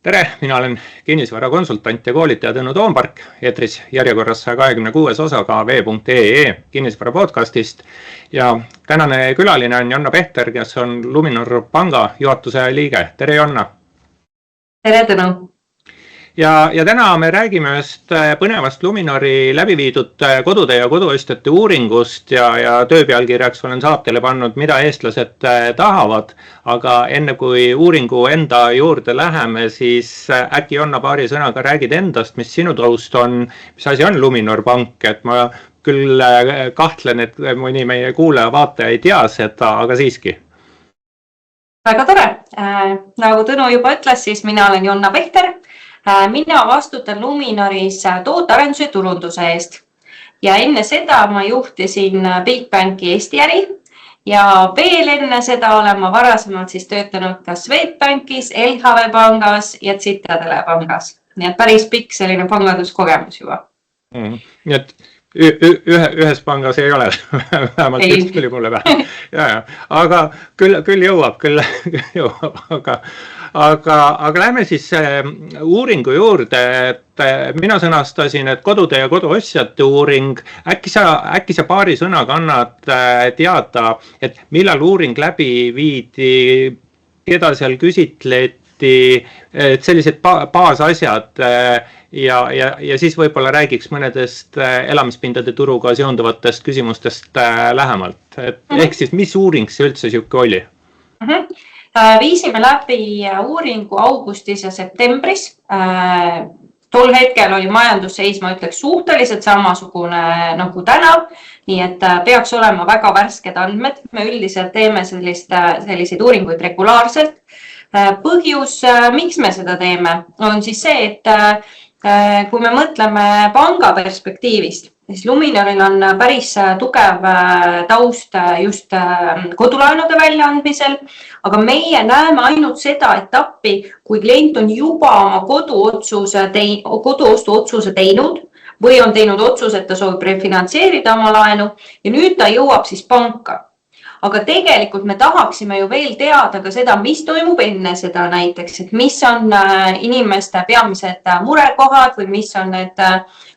Tere, mina olen kinnisvarakonsultant ja koolitaja Tõnu Toompark, eetris järjekorras 126 osaga v.ee kinnisvara podcastist. Ja tänane külaline on Jonna Pehter, kes on Luminor Panga juhatuse liige. Tere, Jonna! Tere, Tõnu! Ja täna me räägime ühest põnevast Luminori läbiviidud kodude ja koduostjate uuringust ja tööpealkirjaks olen saatele pannud, mida eestlased tahavad. Aga enne kui uuringu enda juurde läheme, siis äkki Jonna paari sõnaga räägid endast, mis sinu taust on, mis asi on Luminor Pank, et ma küll kahtlen, et mõni meie kuulaja-vaataja ei tea seda, aga siiski. Väga tore! Nagu Tõnu juba ütles, siis mina olen Jonna Pehter. Mina vastutan Luminoris tootearenduse ja turunduse eest. Ja enne seda ma juhtisin Bigbanki Eesti äri ja veel enne seda olen ma varasemalt siis töötanud ka Swedbankis, LHV pangas ja Citadele pangas. Nii et päris pikk selline panganduskogemus juba. Nii et ühes pangas ei ole, vähemalt üks tuli mulle vähe. Aga küll jõuab, aga lähme siis uuringu juurde, et mina sõnastasin, et kodude ja koduostjate uuring. Äkki sa paari sõnaga annad teada, et millal uuring läbi viidi, keda seal küsitleti, sellised baasasjad ja siis võib-olla räägiks mõnedest elamispindade turuga seonduvatest küsimustest lähemalt. Ehk siis, mis uuring see üldse siuke oli? Viisime läbi uuringu augustis ja septembris. Tol hetkel oli majandusseis, ma ütleks, suhteliselt samasugune nagu täna, nii et peaks olema väga värsked andmed. Me üldiselt teeme selliseid uuringuid regulaarselt. Põhjus, miks me seda teeme, on siis see, et kui me mõtleme panga perspektiivist, siis Luminoril on päris tugev taust just kodulaenude väljaandmisel, aga meie näeme ainult seda etappi, kui klient on juba oma koduostu otsuse teinud või on teinud otsuse, et ta soovib refinantseerida oma laenu ja nüüd ta jõuab siis panka. Aga tegelikult me tahaksime ju veel teada ka seda, mis toimub enne seda näiteks, et mis on inimeste peamised murekohad või mis on need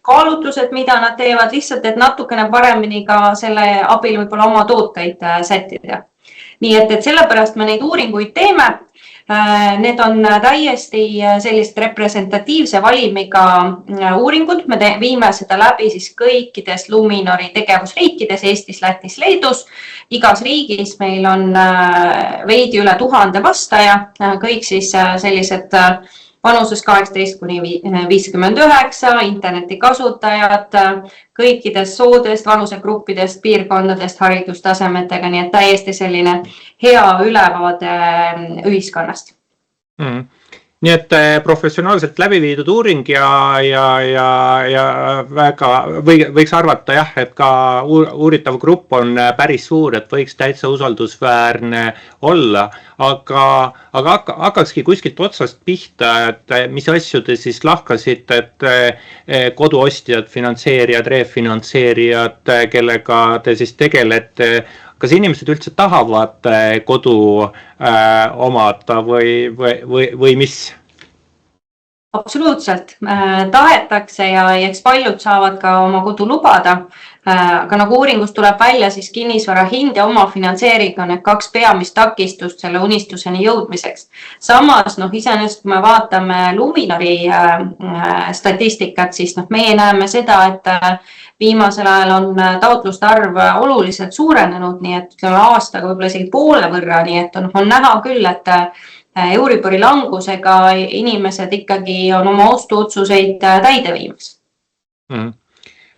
kaalutlused, mida nad teevad, lihtsalt, et natukene paremini ka selle abil võib-olla oma tooteid sättida. Nii et sellepärast me neid uuringuid teeme. Need on täiesti sellist representatiivse valimiga uuringud. Me viime seda läbi siis kõikides Luminori tegevusriikides, Eestis, Lätis, Leedus. Igas riigis meil on veidi üle 1000 vastaja, kõik siis sellised vanuses 18–59, internetikasutajad, kõikidest soodest, vanusegruppidest, piirkondadest, haridustasemetega, nii et täiesti selline hea ülevaade ühiskonnast. Nii et professionaalselt läbi viidud uuring ja väga võiks arvata, jah, et ka uuritav grupp on päris suur, et võiks täitsa usaldusväärne olla, aga hakkakski kuskilt otsast pihta, et mis asju te siis lahkasid, et koduostjad, finantseerijad, refinantseerijad, kellega te siis tegelete, kas inimesed üldse tahavad kodu omada või mis? Absoluutselt. Tahetakse ja eks paljud saavad ka oma kodu lubada. Aga nagu uuringust tuleb välja, siis kinnisvara hind ja oma finantseering on need kaks peamist takistust selle unistuseni jõudmiseks. Samas, iseenesest kui me vaatame Luminori statistikat, siis meie näeme seda, et viimasel ajal on taotluste arv oluliselt suurenenud, nii et aastaga võib-olla isegi poole võrra, nii et on näha küll, et Euribori langusega inimesed ikkagi on oma ostuotsuseid täide viimas.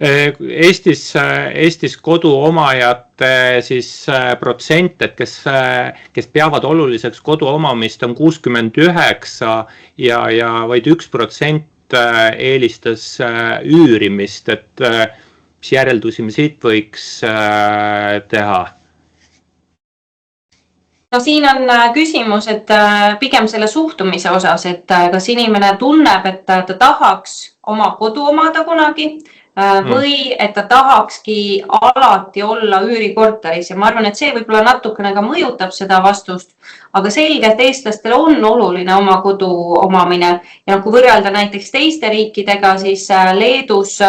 Eestis koduomajate siis protsent, et kes peavad oluliseks kodu omamist on 69 ja vaid 1% eelistas üürimist, et mis järeldusi me siit võiks teha? Siin on küsimus, et pigem selle suhtumise osas, et kas inimene tunneb, et ta tahaks oma kodu omada kunagi või et ta tahakski alati olla üürikorteris ja ma arvan, et see võib-olla natukene ka mõjutab seda vastust, aga selge, et eestlastel on oluline oma kodu omamine ja kui võrrelda näiteks teiste riikidega, siis Leedus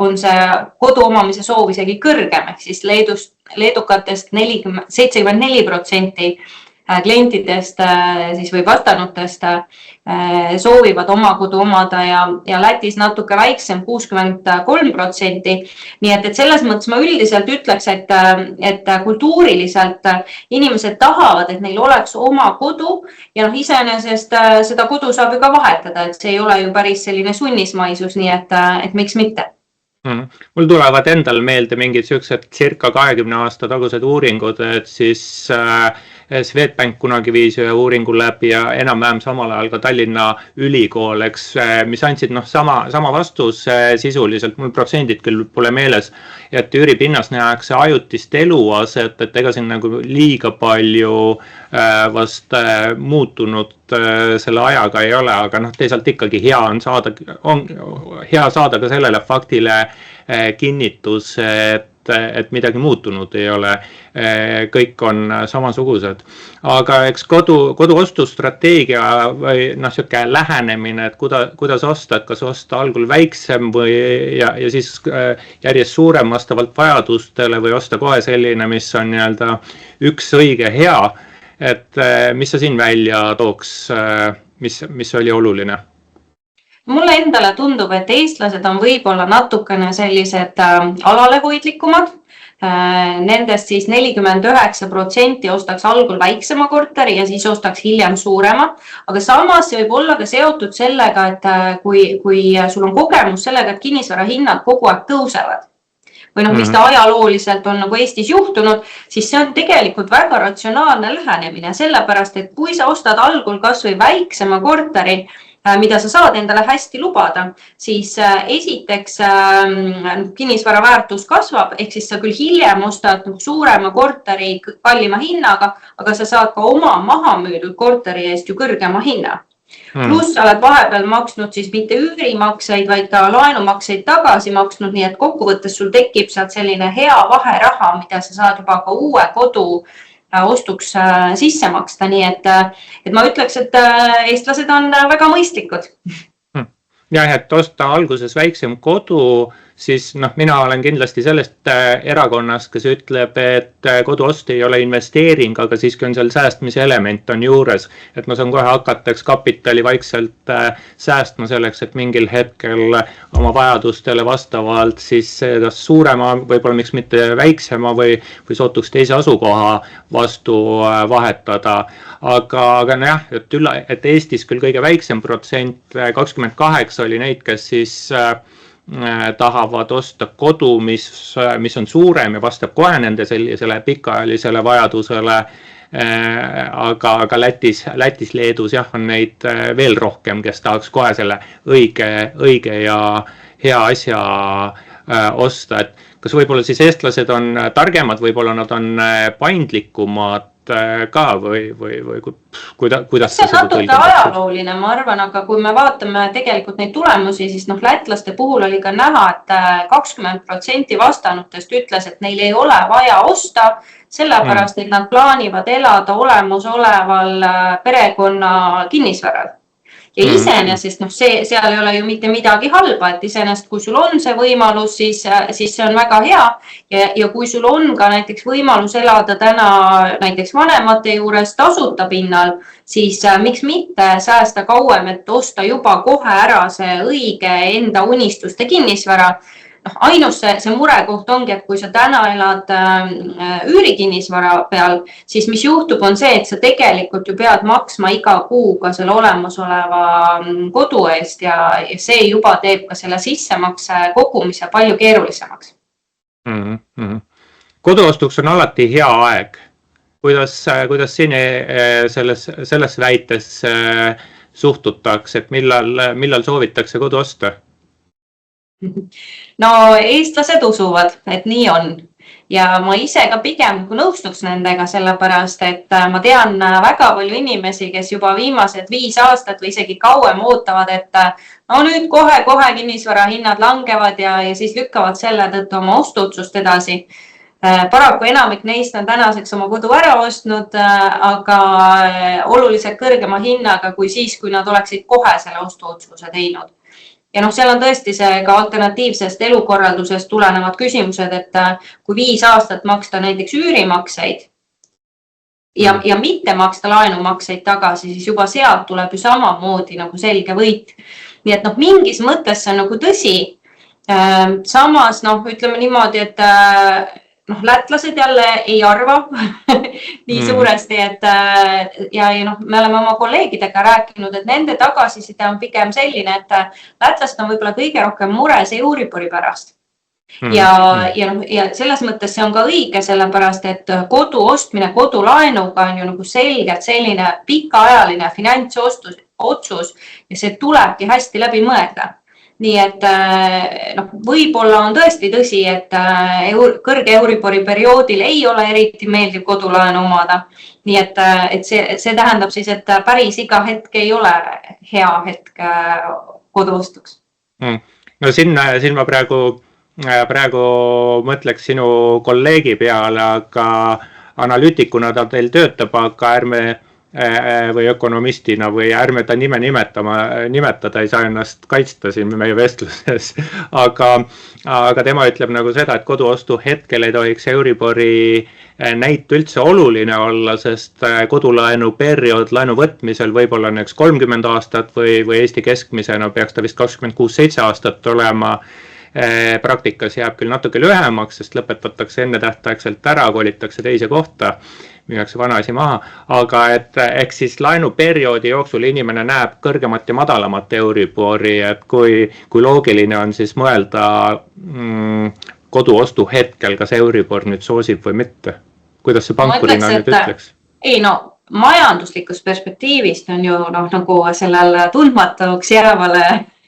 on see kodu omamise soov isegi kõrgem, ehk siis leedukatest 74% klientidest siis või vastanutest soovivad oma kodu omada ja Lätis natuke väiksem 63%. Nii et selles mõttes ma üldiselt ütleks, et kultuuriliselt inimesed tahavad, et neil oleks oma kodu ja iseenesest seda kodu saab ju ka vahetada, et see ei ole ju päris selline sunnismaisus, nii et miks mitte. Mul tulevad endal meelde mingid sellised circa 20 aasta tagused uuringud, et siis Swedbank kunagi viis ühe uuringu läbi ja enam-vähem samal ajal ka Tallinna Ülikool, mis andsid sama vastus sisuliselt, mul protsendid küll pole meeles, et üüripinnas nähakse ajutist eluaset, et ega siin nagu liiga palju vast muutunud selle ajaga ei ole, aga teisalt ikkagi hea on saada ka sellele faktile kinnitus, et midagi muutunud ei ole, kõik on samasugused. Aga eks koduostustrateegia või siuke lähenemine, et kuidas osta, et kas osta algul väiksem ja siis järjest suurem vastavalt vajadustele või osta kohe selline, mis on üks õige hea, et mis sa siin välja tooks, mis oli oluline? Mulle endale tundub, et eestlased on võib-olla natukene sellised alalehoidlikumad. Nendest siis 49% ostaks algul väiksema korteri ja siis ostaks hiljem suurema. Aga samas see võib olla ka seotud sellega, et kui sul on kogemus sellega, et kinnisvara hinnad kogu aeg tõusevad või mis ta ajalooliselt on nagu Eestis juhtunud, siis see on tegelikult väga ratsionaalne lähenemine, sellepärast, et kui sa ostad algul kas või väiksema korteri, mida sa saad endale hästi lubada, siis esiteks kinnisvara väärtus kasvab, ehk siis sa küll hiljem ostad suurema korteri kallima hinnaga, aga sa saad ka oma maha müüdud korteri eest ju kõrgema hinna. Pluss sa oled vahepeal maksnud siis mitte üürimakseid, vaid ka laenumakseid tagasi maksnud, nii et kokkuvõttes sul tekib sealt selline hea vaheraha, mida sa saad juba ka uue kodu ostuks sisse maksta, nii et ma ütleks, et eestlased on väga mõistlikud. Jah, et osta alguses väiksem kodu, siis mina olen kindlasti sellest erakonnast, kes ütleb, et koduost ei ole investeering, aga siiski on seal säästmise element on juures, et ma saan kohe hakata kapitali vaikselt säästma selleks, et mingil hetkel oma vajadustele vastavalt siis kas suurema, võib-olla miks mitte väiksema või sootuks teise asukoha vastu vahetada. Aga jah, et Eestis küll kõige väiksem protsent, 28 oli neid, kes siis tahavad osta kodu, mis on suurem ja vastab kohe nende sellisele pikaajalisele vajadusele, aga Lätis, Leedus jah, on neid veel rohkem, kes tahaks kohe selle õige ja hea asja osta, et kas võib-olla siis eestlased on targemad, võib-olla nad on paindlikumad ka või kuidas see on natuke ajalooline, ma arvan, aga kui me vaatame tegelikult neid tulemusi, siis lätlaste puhul oli ka näha, et 20% vastanutest ütles, et neil ei ole vaja osta, sellepärast, et nad plaanivad elada olemasoleval perekonna kinnisvaral. Ja iseenesest, seal ei ole ju mitte midagi halba, et iseenesest, kui sul on see võimalus, siis see on väga hea. Ja kui sul on ka näiteks võimalus elada täna näiteks vanemate juures tasuta pinnal, siis miks mitte säästa kauem, et osta juba kohe ära see õige enda unistuste kinnisvara. Ainus see murekoht ongi, et kui sa täna elad üürikinnisvara peal, siis mis juhtub on see, et sa tegelikult ju pead maksma iga kuu ka selle olemasoleva kodu eest ja see juba teeb ka selle sissemakse kogumise palju keerulisemaks. Koduostuks on alati hea aeg. Kuidas siin selles väites suhtutakse, et millal soovitakse kodu osta? No eestlased usuvad, et nii on. ja ma ise ka pigem nõustuks nendega, sellepärast et ma tean väga palju inimesi, kes juba viimased 5 aastat või isegi kauem ootavad, et no nüüd kohe kinnisvara hinnad langevad ja siis lükkavad selle tõttu oma ostuotsust edasi. Paraku enamik neist on tänaseks oma kodu ära ostnud, aga oluliselt kõrgema hinnaga kui siis, kui nad oleksid kohe selle ostuotsuse teinud. Ja seal on tõesti see ka alternatiivsest elukorraldusest tulenevad küsimused, et kui 5 aastat maksta näiteks üürimakseid ja mitte maksta laenumakseid tagasi, siis juba sealt tuleb ju samamoodi nagu selge võit. Nii et mingis mõttes see on nagu tõsi. Samas ütleme niimoodi, et lätlased jälle ei arva nii suuresti, et ja me oleme oma kolleegidega rääkinud, et nende tagasiside on pigem selline, et lätlased on võib-olla kõige rohkem mures Euribori pärast. Ja selles mõttes see on ka õige, sellepärast, et kodu ostmine kodulaenuga on ju nagu selgelt selline pikaajaline finantsotsus ja see tulebki hästi läbi mõelda. Nii et võib-olla on tõesti tõsi, et kõrge Euribori perioodil ei ole eriti meeldiv kodulaenu omada. Nii et see tähendab siis, et päris iga hetk ei ole hea hetk koduostuks. No siin ma praegu mõtleks sinu kolleegi peale, aga analüütikuna ta teil töötab, aga ärme või ökonomistina või ärme ta nime nimetada, ei saa ennast kaitsta siin meie vestluses, aga tema ütleb nagu seda, et koduostu hetkel ei tohiks Euribori näit üldse oluline olla, sest kodulaenu periood laenu võtmisel võib olla näiteks 30 aastat või Eesti keskmisena peaks ta vist 26-7 aastat olema. Praktikas jääb küll natuke lühemaks, sest lõpetatakse ennetähtaegselt ära, kolitakse teise kohta, müüakse vana asi maha, aga ehk siis laenuperioodi jooksul inimene näeb kõrgemat ja madalamat Euribori, et kui loogiline on siis mõelda koduostu hetkel, kas Euribor nüüd soosib või mitte. Kuidas see pankurina nüüd ütleks? Ei, majanduslikust perspektiivist on ju nagu sellel tundmatuks jäävale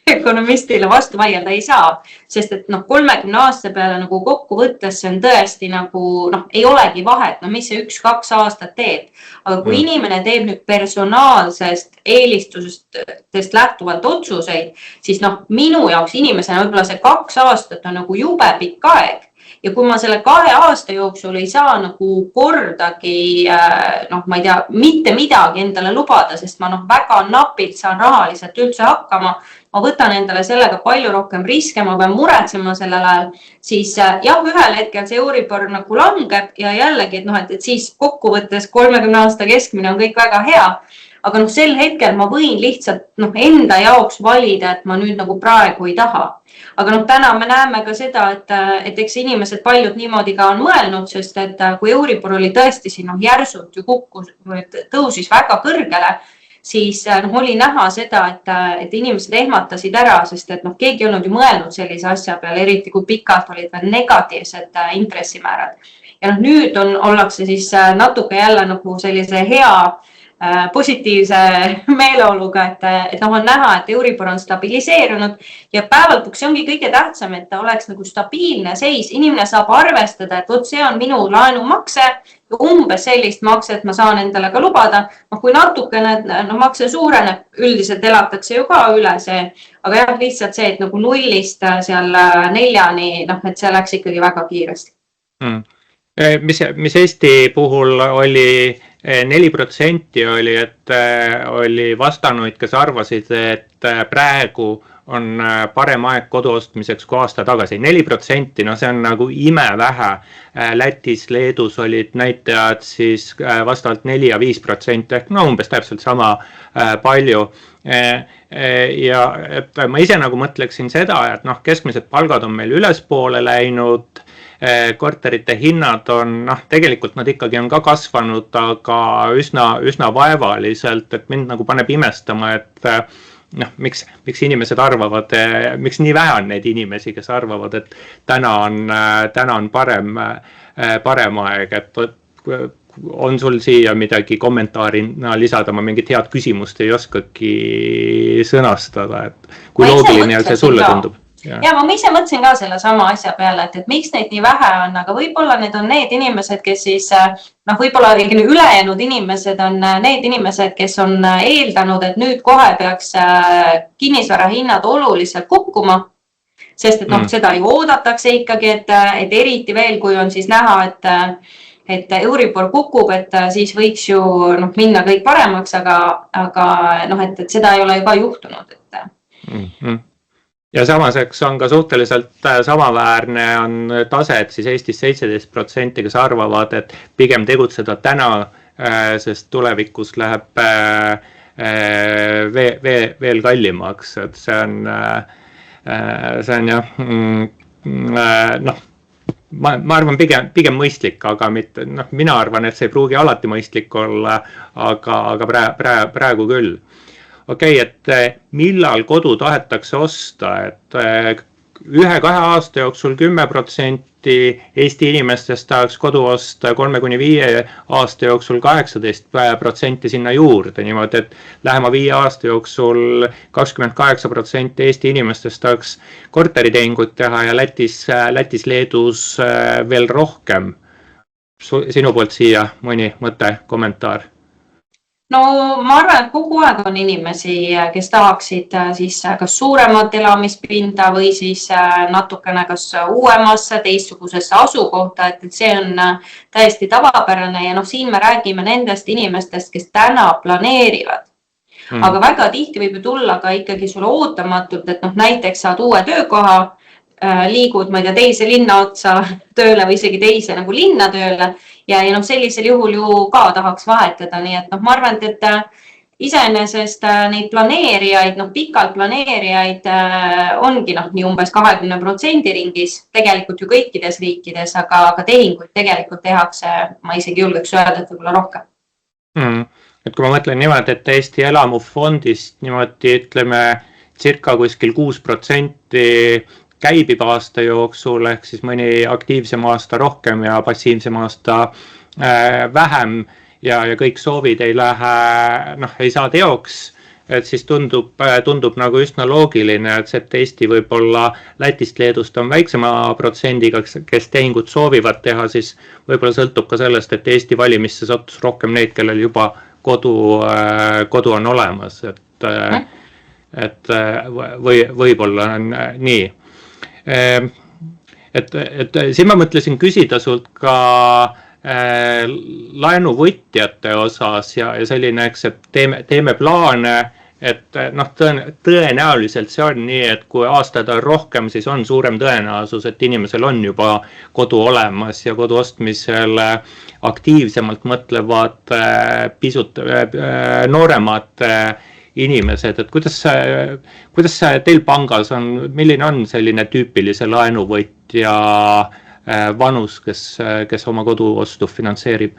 ökonomistile vastu vaielda ei saa, sest et 30 aasta peale nagu kokku võttes see on tõesti nagu, ei olegi vahet, mis see 1-2 aastat teeb. Aga kui inimene teeb nüüd personaalsest eelistusest lähtuvalt otsuseid, siis minu jaoks inimesena võib-olla see 2 aastat on nagu jube pikk aeg. Ja kui ma selle 2 aasta jooksul ei saa nagu kordagi, ma ei tea, mitte midagi endale lubada, sest ma väga napilt saan rahaliselt üldse hakkama, ma võtan endale sellega palju rohkem riske, ma pean muretsema sellel ajal, siis jah, ühel hetkel see Euribor nagu langeb ja jällegi, et siis kokkuvõttes 30 aasta keskmine on kõik väga hea, aga sel hetkel ma võin lihtsalt enda jaoks valida, et ma nüüd nagu praegu ei taha. Aga täna me näeme ka seda, et eks inimesed paljud niimoodi ka on mõelnud, sest et kui Euribor oli tõesti siin järsult ju kukkus, tõusis väga kõrgele, siis oli näha seda, et inimesed ehmatasid ära, sest et keegi ei olnud ju mõelnud sellise asja peale, eriti kui pikalt olid veel negatiivsed intressimäärad. Ja nüüd ollakse siis natuke jälle nagu sellise hea positiivse meeleoluga, et on näha, et Euribor on stabiliseerunud ja päevalduks see ongi kõige tähtsam, et ta oleks nagu stabiilne seis. Inimene saab arvestada, et see on minu laenumakse ja umbes sellist makset ma saan endale ka lubada. Kui natukene makse suureneb, üldiselt elatakse ju ka üle see, aga jah, lihtsalt see, et nagu 0-st seal 4-ni, et see läks ikkagi väga kiiresti. Mis Eesti puhul oli 4% oli, et oli vastanuid, kes arvasid, et praegu on parem aeg kodu ostmiseks kui aasta tagasi. 4%, see on nagu imevähe. Lätis, Leedus olid näitajad siis vastavalt 4 ja 5%, ehk umbes täpselt sama palju. Ja et ma ise nagu mõtleksin seda, et keskmised palgad on meil ülespoole läinud, korterite hinnad on, tegelikult nad ikkagi on ka kasvanud, aga üsna vaevaliselt, et mind nagu paneb imestama, et miks inimesed arvavad, miks nii vähe on neid inimesi, kes arvavad, et täna on parem aeg, et on sul siia midagi kommentaarina lisada, ma mingit head küsimust ei oskagi sõnastada, et kui loogiline see sulle tundub? Ja ma ise mõtlesin ka selle sama asja peale, et miks neid nii vähe on, aga võib-olla need on need inimesed, kes siis, võib-olla ülejäänud inimesed on need inimesed, kes on eeldanud, et nüüd kohe peaks kinnisvara hinnad oluliselt kukkuma, sest et seda ju oodatakse ikkagi, et eriti veel, kui on siis näha, et Euribor kukub, et siis võiks ju minna kõik paremaks, aga et seda ei ole juba juhtunud. Ja samaseks on ka suhteliselt samaväärne on tase, et siis Eestis 17%, kes arvavad, et pigem tegutseda täna, sest tulevikus läheb veel kallimaks, et see on jah, ma arvan pigem mõistlik, aga mitte, mina arvan, et see ei pruugi alati mõistlik olla, aga praegu küll. Okei, et millal kodu tahetakse osta, et 1-2 aasta jooksul 10% Eesti inimestest tahaks kodu osta, 3-5 aasta jooksul 18% sinna juurde, niimoodi, et lähema 5 aasta jooksul 28% Eesti inimestest tahaks korteritehingut teha ja Lätis, Leedus veel rohkem. Sinu poolt siia mõni mõte, kommentaar? No ma arvan, et kogu aeg on inimesi, kes tahaksid siis kas suuremat elamispinda või siis natukene kas uuemasse, teistsugusesse asukohta, et see on täiesti tavapärane ja siin me räägime nendest inimestest, kes täna planeerivad. Aga väga tihti võib ju tulla ka ikkagi sulle ootamatult, et näiteks saad uue töökoha, liigud, ma ei tea, teise linna otsa tööle või isegi teise linna tööle ja sellisel juhul ju ka tahaks vahetada, nii et ma arvan, et iseenesest neid planeerijaid, pikalt planeerijaid ongi nii umbes 20% ringis, tegelikult ju kõikides riikides, aga tehinguid tegelikult tehakse, ma isegi julgeks öelda, et võib-olla rohkem. Et kui ma mõtlen niimoodi, et Eesti elamufondist niimoodi ütleme circa kuskil 6% käibib aasta jooksul, ehk siis mõni aktiivsem aasta rohkem ja passiivsem aasta vähem ja kõik soovid ei lähe, ei saa teoks, et siis tundub nagu üsna loogiline, et Eesti võib-olla Lätist, Leedust on väiksema protsendiga, kes tehingut soovivad teha, siis võib-olla sõltub ka sellest, et Eesti valimisse sattus rohkem neid, kellel juba kodu on olemas, et võib-olla on nii. Et siin ma mõtlesin küsida sult ka laenuvõtjate osas ja selline, et teeme plaane, et tõenäoliselt see on nii, et kui aastad on rohkem, siis on suurem tõenäosus, et inimesel on juba kodu olemas ja kodu ostmisele aktiivsemalt mõtlevad pisut nooremad inimesed, et kuidas teil pangas on, milline on selline tüüpilise laenuvõtja vanus, kes oma kodu ostu finantseerib?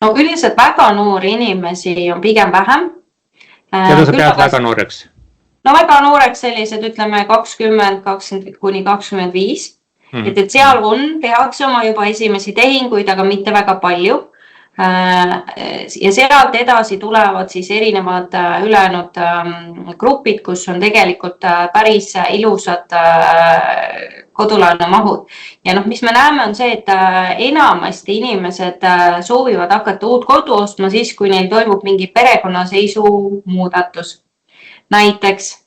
No üldiselt väga noori inimesi on pigem vähem. Keda sa pead väga nooreks? No väga nooreks sellised, ütleme 20 kuni 25. Et seal tehakse oma juba esimesi tehinguid, aga mitte väga palju. Ja sealt edasi tulevad siis erinevad ülejäänud grupid, kus on tegelikult päris ilusad kodulaenu mahud. Ja mis me näeme on see, et enamasti inimesed soovivad hakata uut kodu ostma siis, kui neil toimub mingi perekonnaseisu muudatus. Näiteks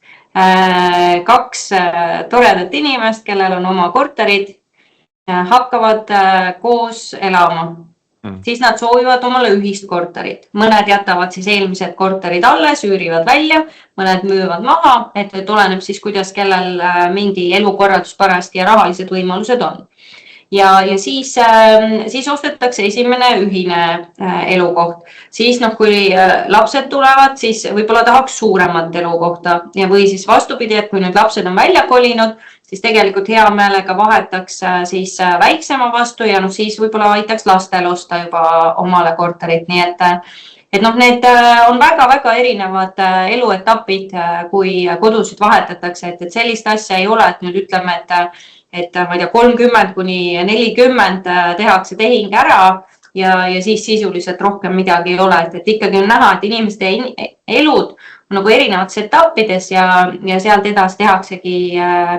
2 toredat inimest, kellel on oma korterid, hakkavad koos elama. Siis nad soovivad omale ühist korterit. Mõned jätavad siis eelmised korterid alles, üürivad välja, mõned müüvad maha, et oleneb siis, kuidas kellel mingi elukorraldus parasti ja rahalised võimalused on. Ja siis ostetakse esimene ühine elukoht. Siis kui lapsed tulevad, siis võib-olla tahaks suuremat elukohta või siis vastupidi, et kui nüüd lapsed on välja kolinud, siis tegelikult hea meelega vahetaks siis väiksema vastu ja siis võib-olla aitaks lastel osta juba omale korterit. Nii et need on väga-väga erinevad eluetapid, kui kodusid vahetatakse, et sellist asja ei ole, et nüüd ütleme, et ma ei tea, 30 kuni 40 tehakse tehing ära, ja siis sisuliselt rohkem midagi ei ole, et ikkagi on näha, et inimeste elud on nagu erinevates etappides ja sealt edasi tehaksegi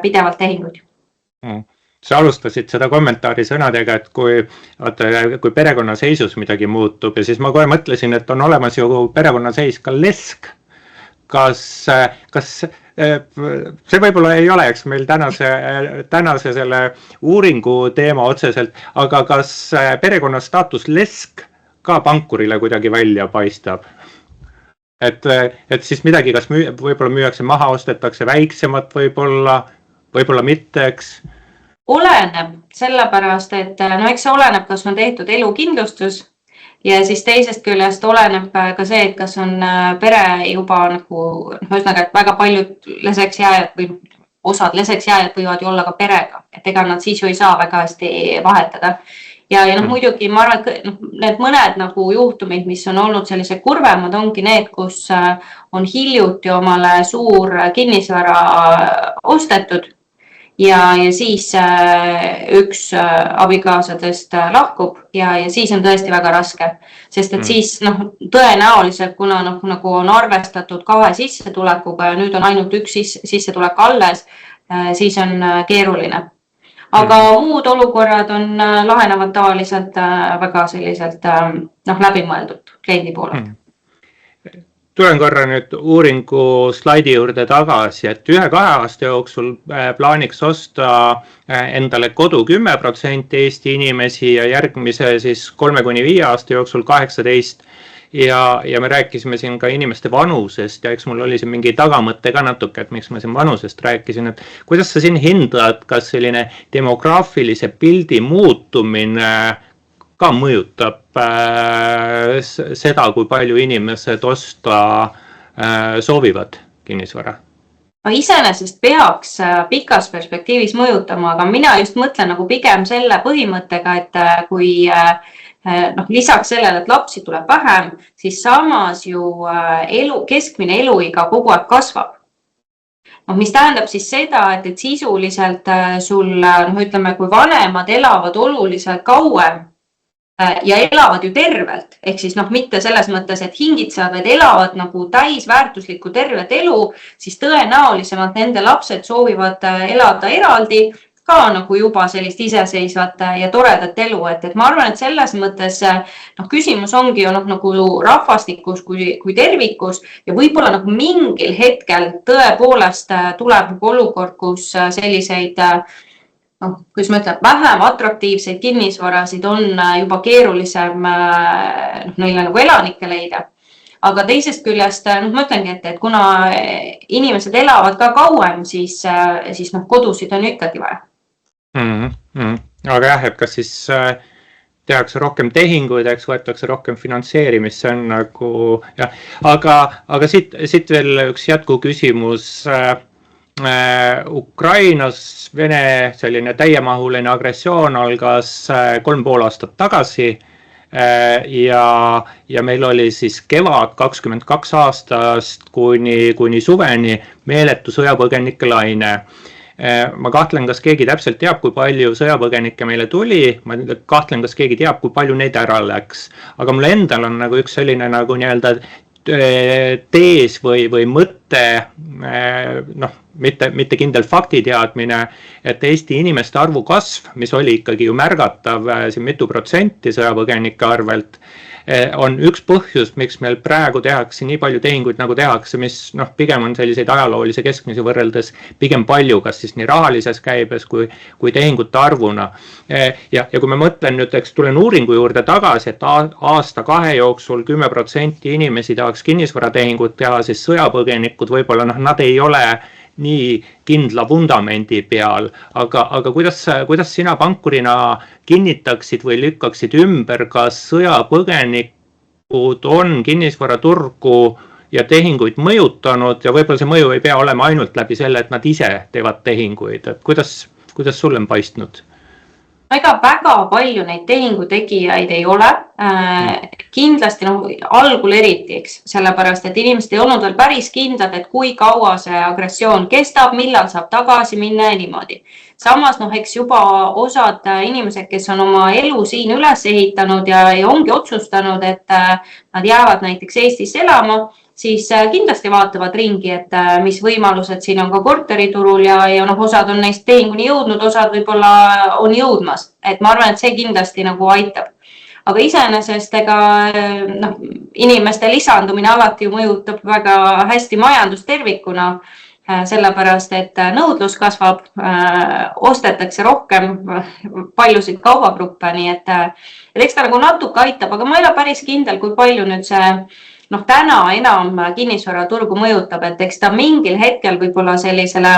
pidevalt tehinguid. Sa alustasid seda kommentaari sõnadega, et kui perekonnaseisus midagi muutub ja siis ma kohe mõtlesin, et on olemas ju perekonnaseis ka lesk. Kas see võib-olla ei ole, eks meil tänase selle uuringu teema otseselt, aga kas perekonna staatus lesk ka pankurile kuidagi välja paistab? Et siis midagi, kas võib-olla müüakse maha, ostetakse väiksemat võib-olla mitte, eks? Oleneb, sellepärast, et eks see oleneb, kas on tehtud elukindlustus ja siis teisest küljest oleneb ka see, et kas on pere juba nagu, ühesõnaga, et väga paljud leseks jääjad või osad leseks jääjad võivad ju olla ka perega, et ega nad siis ju ei saa väga hästi vahetada. Ja muidugi ma arvan, et need mõned nagu juhtumid, mis on olnud sellised kurvemad, ongi need, kus on hiljuti omale suur kinnisvara ostetud ja siis üks abikaasadest lahkub ja siis on tõesti väga raske, sest et siis tõenäoliselt, kuna nagu on arvestatud 2 sissetulekuga ja nüüd on ainult üks sissetulek alles, siis on keeruline. Aga muud olukorrad on lahenevad tavaliselt väga selliselt läbimõeldud kliendi poolelt. Tulen korra nüüd uuringu slaidi juurde tagasi, et 1-2 aasta jooksul plaaniks osta endale kodu 10% Eesti inimesi ja järgmise siis 3-5 aasta jooksul 18%. Ja me rääkisime siin ka inimeste vanusest ja eks mul oli siin mingi tagamõte ka natuke, et miks ma siin vanusest rääkisin, et kuidas sa siin hindad, kas selline demograafilise pildi muutumine ka mõjutab seda, kui palju inimesed osta soovivad kinnisvara? Iseenesest peaks pikas perspektiivis mõjutama, aga mina just mõtlen nagu pigem selle põhimõttega, et kui lisaks sellele, et lapsi tuleb vähem, siis samas ju keskmine eluiga kogu aeg kasvab. Mis tähendab siis seda, et sisuliselt sul, ütleme, kui vanemad elavad oluliselt kauem ja elavad ju tervelt, ehk siis mitte selles mõttes, et hingitsevad, vaid elavad nagu täisväärtuslikku tervet elu, siis tõenäolisemalt nende lapsed soovivad elada eraldi, ka nagu juba sellist iseseisvat ja toredat elu, et ma arvan, et selles mõttes küsimus ongi ju nagu rahvastikus kui tervikus ja võib-olla nagu mingil hetkel tõepoolest tuleb olukord, kus selliseid, kuidas ma ütlen, vähem atraktiivseid kinnisvarasid on juba keerulisem neile nagu elanikke leida. Aga teisest küljest, ma ütlengi, et kuna inimesed elavad ka kauem, siis kodusid on ju ikkagi vaja. Aga jah, et kas siis tehakse rohkem tehinguid, eks võetakse rohkem finantseerimist, see on nagu jah, aga siit veel üks jätku küsimus. Ukrainas Vene selline täiemahuline agressioon algas 3,5 aastat tagasi ja meil oli siis kevad 22 aastast kuni suveni meeletu sõjapõgenike laine. Ma kahtlen, kas keegi täpselt teab, kui palju sõjapõgenikke meile tuli, ma kahtlen, kas keegi teab, kui palju neid ära läks, aga mul endal on nagu üks selline nagu nii-öelda tees või mõte, mitte kindel faktiteadmine, et Eesti inimeste arvu kasv, mis oli ikkagi ju märgatav siin mitu protsenti sõjapõgenike arvelt, on üks põhjus, miks meil praegu tehakse nii palju tehinguid nagu tehakse, mis pigem on selliseid ajaloolise keskmise võrreldes pigem palju, kas siis nii rahalises käibes kui tehingute arvuna. Ja kui ma mõtlen nüüd, eks tulen uuringu juurde tagasi, et aasta-2 jooksul 10% inimesi tahaks kinnisvaratehingut teha, siis sõjapõgenikud võib-olla nad ei ole nii kindla vundamendi peal, aga kuidas sina pankurina kinnitaksid või lükkaksid ümber, kas sõjapõgenikud on kinnisvaraturgu ja tehinguid mõjutanud ja võib-olla see mõju ei pea olema ainult läbi selle, et nad ise teevad tehinguid, et kuidas sulle on paistnud? Ega väga palju neid tehingutegijaid ei ole. Kindlasti algul eriti, eks, sellepärast, et inimesed ei olnud veel päris kindlad, et kui kaua see agressioon kestab, millal saab tagasi minna ja niimoodi. Samas eks juba osad inimesed, kes on oma elu siin üles ehitanud ja ongi otsustanud, et nad jäävad näiteks Eestis elama, siis kindlasti vaatavad ringi, et mis võimalused siin on ka korteriturul ja osad on neist tehinguni jõudnud, osad võib-olla on jõudmas. Et ma arvan, et see kindlasti nagu aitab. Aga iseenesest inimeste lisandumine alati ju mõjutab väga hästi majandust tervikuna, sellepärast, et nõudlus kasvab, ostetakse rohkem paljusid kaubagruppe, nii et eks ta nagu natuke aitab, aga ma ei ole päris kindel, kui palju nüüd see täna enam kinnisvaraturgu mõjutab, et eks ta mingil hetkel võib-olla sellisele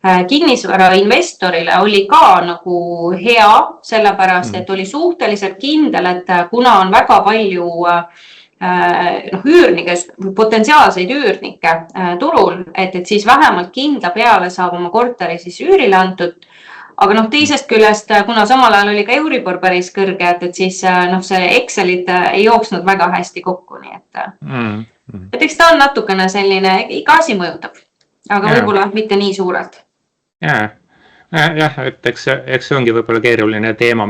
kinnisvarainvestorile oli ka nagu hea, sellepärast, et oli suhteliselt kindel, et kuna on väga palju üürnike, potentsiaalseid üürnikke turul, et siis vähemalt kindla peale saab oma korteri siis üürile antud. Aga teisest küljest, kuna samal ajal oli ka Euribor päris kõrge, et siis see Excelit ei jooksnud väga hästi kokku, nii et eks ta on natukene selline, iga asi mõjutab, aga võib-olla mitte nii suurelt. Jah, et eks see ongi võib-olla keeruline teema,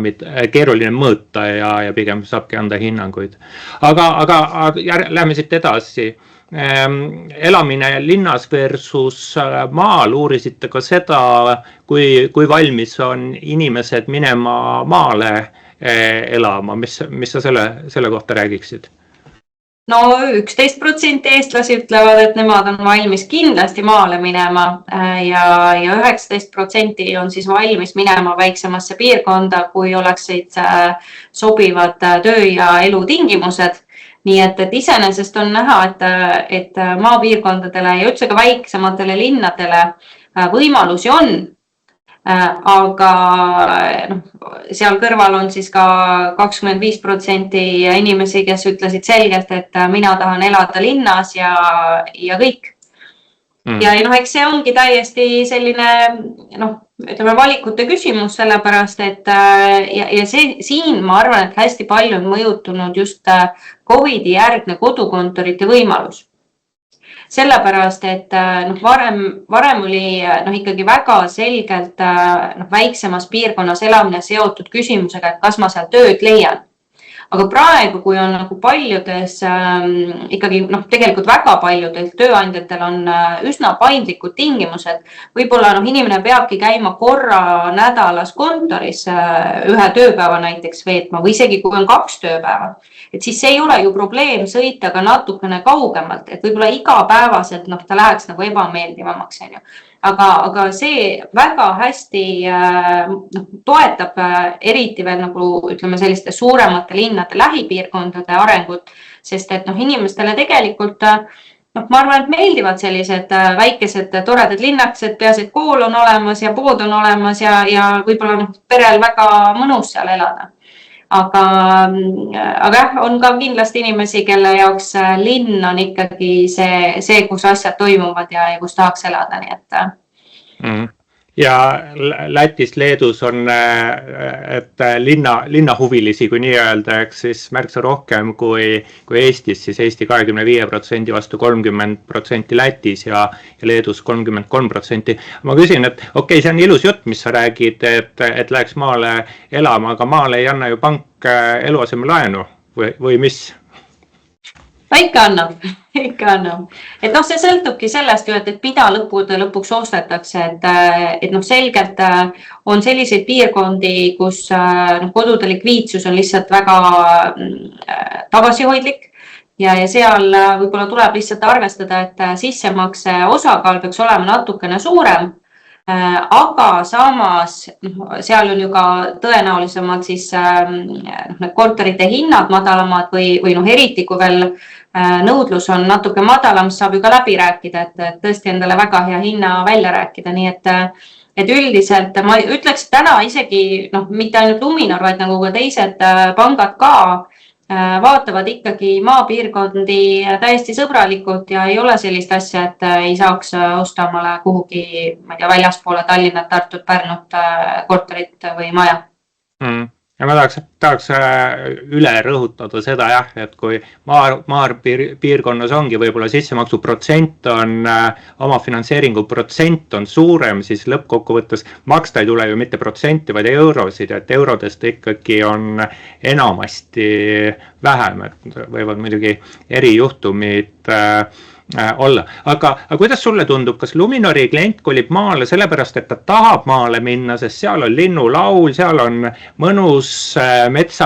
keeruline mõõta ja pigem saabki anda hinnanguid. Aga lähme siit edasi. Elamine linnas versus maal, uurisite ka seda, kui valmis on inimesed minema maale elama. Mis sa selle kohta räägiksid? No 11% eestlasi ütlevad, et nemad on valmis kindlasti maale minema ja 19% on siis valmis minema väiksemasse piirkonda, kui oleksid sobivad töö- ja elutingimused. Nii et iseenesest on näha, et maapiirkondadele ja üldse ka väiksematele linnadele võimalusi on, aga seal kõrval on siis ka 25% inimesi, kes ütlesid selgelt, et mina tahan elada linnas ja kõik. Ja eks see ongi täiesti selline ütleme valikute küsimus, sellepärast, et ja siin ma arvan, et hästi palju on mõjutunud just COVID-i järgne kodukontorite võimalus. Sellepärast, et varem oli ikkagi väga selgelt väiksemas piirkonnas elamine seotud küsimusega, et kas ma seal tööd leian. Aga praegu, kui on paljudes, ikkagi tegelikult väga paljudel tööandjatel on üsna paindlikud tingimused, võib-olla inimene peabki käima korra nädalas kontoris ühe tööpäeva näiteks veetma või isegi kui on 2 tööpäeva. Et siis see ei ole ju probleem sõita ka natukene kaugemalt, et võib-olla igapäevaselt ta läheks nagu ebameeldivamaks. Aga see väga hästi toetab eriti veel ütleme selliste suuremate linnade lähipiirkondade arengut, sest et inimestele tegelikult ma arvan, et meeldivad sellised väikesed toredad linnakesed, peaasi, et kool on olemas ja pood on olemas ja võib-olla perel väga mõnus seal elada. Aga on ka kindlasti inimesi, kelle jaoks linn on ikkagi see, kus asjad toimuvad ja kus tahaks elada, nii et. Ja Lätis, Leedus on et linnahuvilisi, kui nii öelda, siis märksa rohkem kui Eestis, siis Eesti 25% vastu 30% Lätis ja Leedus 33%. Ma küsin, et okei, see on ilus jutt, mis sa räägid, et läheks maale elama, aga maale ei anna ju pank eluasemelaenu või mis? Ikka annab. Et see sõltubki sellest ju, et mida lõpuks ostetakse, et selgelt on selliseid piirkondi, kus kodude likviidsus on lihtsalt väga tagasihoidlik ja seal võib-olla tuleb lihtsalt arvestada, et sissemakse osakaal peaks olema natukene suurem, aga samas seal on ju ka tõenäolisemalt siis korterite hinnad madalamad või eriti kui veel nõudlus on natuke madalam, saab ju ka läbi rääkida, et tõesti endale väga hea hinna välja rääkida, nii et üldiselt ma ütleks täna isegi mitte ainult Luminor, vaid nagu ka teised pangad ka vaatavad ikkagi maapiirkondi täiesti sõbralikult ja ei ole sellist asja, et ei saaks osta omale kuhugi väljaspoole Tallinnat, Tartut, Pärnut korterit või maja. Ja ma tahaks üle rõhutada seda jah, et kui maarpiirkonnas ongi võib-olla sissemaksu protsent on, omafinantseeringu protsent on suurem, siis lõppkokkuvõttes maksta ei tule ju mitte protsenti, vaid eurosid, et eurodest ikkagi on enamasti vähem, et võivad muidugi erijuhtumid olla. Aga kuidas sulle tundub, kas Luminori klient kolib maale sellepärast, et ta tahab maale minna, sest seal on linnulaul, seal on mõnus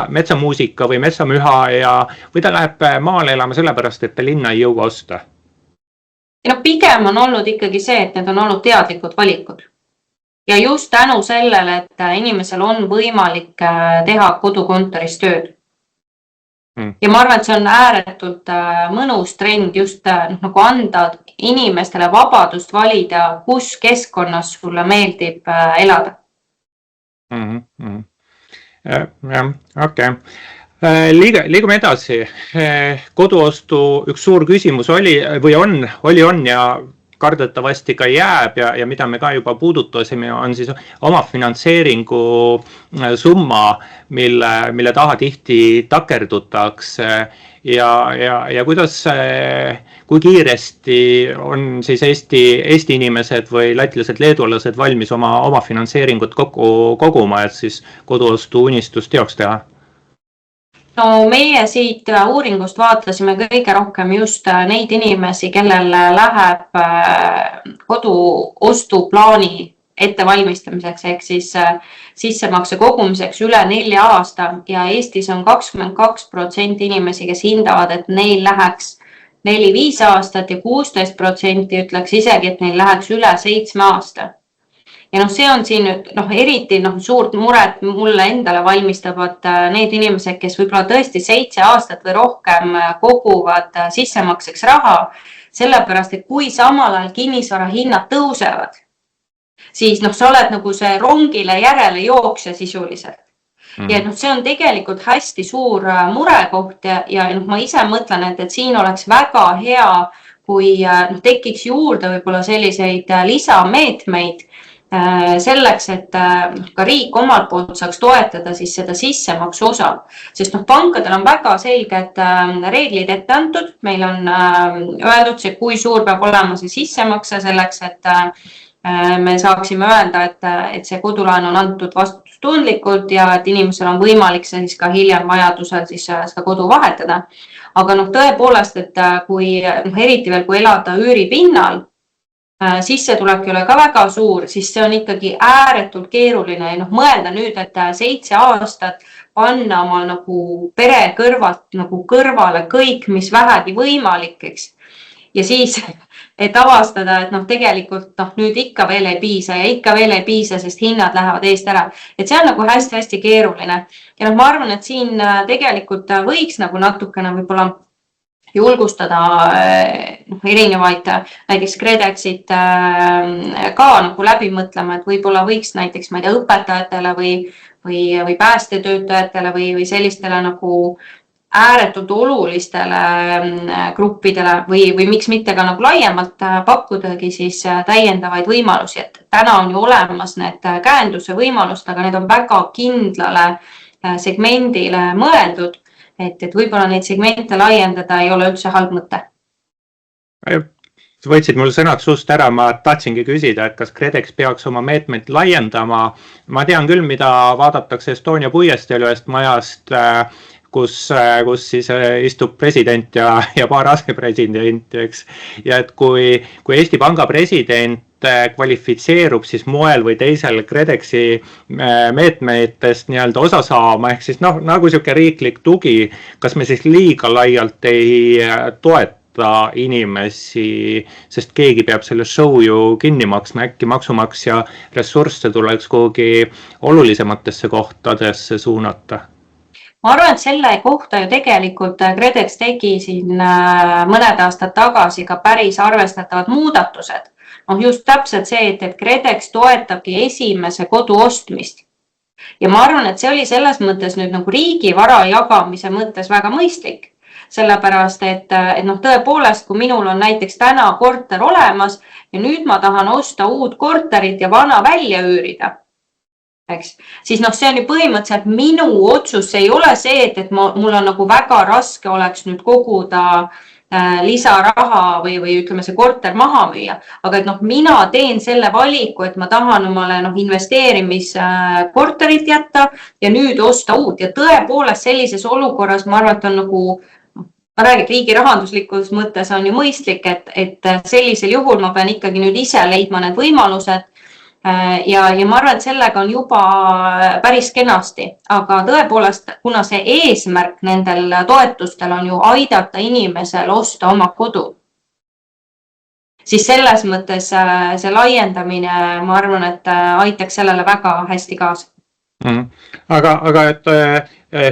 metsamuusika või metsamüha või ta läheb maale elama sellepärast, et ta linna ei jõua osta? Ja pigem on olnud ikkagi see, et need on olnud teadlikud valikud. Ja just tänu sellele, et inimesel on võimalik teha kodukontoris tööd. Ja ma arvan, et see on ääretult mõnus trend just nagu anda inimestele vabadust valida, kus keskkonnas sulle meeldib elada. Jah, okei. Liigume edasi. Koduostu üks suur küsimus oli ja kardetavasti ka jääb ja mida me ka juba puudutasime, on siis omafinantseeringu summa, mille taha tihti takerdutakse ja kuidas, kui kiiresti on siis Eesti inimesed või lätlased, leedulased valmis oma finantseeringut koguma, et siis koduostu unistust teoks teha? No meie siit uuringust vaatasime kõige rohkem just neid inimesi, kellel läheb koduostuplaani ettevalmistamiseks ehk siis sissemakse kogumiseks üle 4 aasta ja Eestis on 22% inimesi, kes hindavad, et neil läheks 4-5 aastat ja 16% ütleks isegi, et neil läheks üle 7 aasta. Ja see on siin eriti suurt muret mulle endale valmistavad need inimesed, kes võib-olla tõesti 7 aastat või rohkem koguvad sissemakseks raha, sellepärast, et kui samal ajal kinnisvara hinnad tõusevad, siis sa oled nagu see rongile järele jooksja sisuliselt. Ja see on tegelikult hästi suur murekoht ja ma ise mõtlen, et siin oleks väga hea, kui tekiks juurde võib-olla selliseid lisameetmeid, selleks, et ka riik omalt poolt saaks toetada siis seda sissemaksu osa. Sest pankadel on väga selged reeglid ette antud. Meil on öeldud see, kui suur peab olema see sissemakse selleks, et me saaksime öelda, et see kodulaen on antud vastutustundlikult ja et inimesel on võimalik see siis ka hiljem vajadusel siis seda kodu vahetada. Aga tõepoolest, et kui eriti veel, kui elada üüripinnal, sissetulek ei ole ka väga suur, siis see on ikkagi ääretult keeruline ja mõelda nüüd, et 7 aastat panna oma nagu pere kõrvalt nagu kõrvale kõik, mis vähegi võimalikeks. Ja siis, et avastada, et tegelikult nüüd ikka veel ei piisa, sest hinnad lähevad eest ära. Et see on nagu hästi-hästi keeruline. Ja ma arvan, et siin tegelikult võiks nagu natukene võib-olla julgustada erinevaid näiteks KredExit ka nagu läbi mõtlema, et võib-olla võiks näiteks õpetajatele või päästetöötajatele või sellistele nagu ääretult olulistele gruppidele või miks mitte ka nagu laiemalt pakkudagi siis täiendavaid võimalusi, et täna on ju olemas need käenduse võimalust, aga need on väga kindlale segmendile mõeldud. Et võib-olla neid segmente laiendada ei ole üldse halb mõte. Sa võtsid mul sõnad suust ära, ma tahtsingi küsida, et kas KredEx peaks oma meetmeid laiendama. Ma tean küll, mida vaadatakse Estonia puiesteel ühest majast, kus siis istub president ja paar asepresidenti, eks. Ja et kui Eesti Panga president kvalifitseerub siis moel või teisel KredExi meetmetest nii-öelda osa saama, ehk siis nagu siuke riiklik tugi, kas me siis liiga laialt ei toeta inimesi, sest keegi peab selle show ju kinni maksma, äkki maksumaksja ressursse tuleks kuhugi olulisematesse kohtadesse suunata? Ma arvan, et selle kohta ju tegelikult KredEx tegi siin mõned aastad tagasi ka päris arvestatavad muudatused. Just täpselt see, et KredEx toetabki esimese kodu ostmist. Ja ma arvan, et see oli selles mõttes nüüd nagu riigi vara jagamise mõttes väga mõistlik. Sellepärast, et tõepoolest, kui minul on näiteks täna korter olemas ja nüüd ma tahan osta uut korterit ja vana välja üürida, eks. Siis noh, see on ju põhimõtteliselt minu otsus, see ei ole see, et mul on nagu väga raske oleks nüüd koguda lisaraha või ütleme see korter maha müüa, aga et noh, mina teen selle valiku, et ma tahan omale investeerimiskorterit jätta ja nüüd osta uut ja tõepoolest sellises olukorras ma arvan, et on nagu, ma räägin, riigi rahanduslikus mõttes on ju mõistlik, et sellisel juhul ma pean ikkagi nüüd ise leidma need võimalused ja ma arvan, et sellega on juba päris kenasti, aga tõepoolest, kuna see eesmärk nendel toetustel on ju aidata inimesel osta oma kodu, siis selles mõttes see laiendamine, ma arvan, et aitaks sellele väga hästi kaasa. Aga et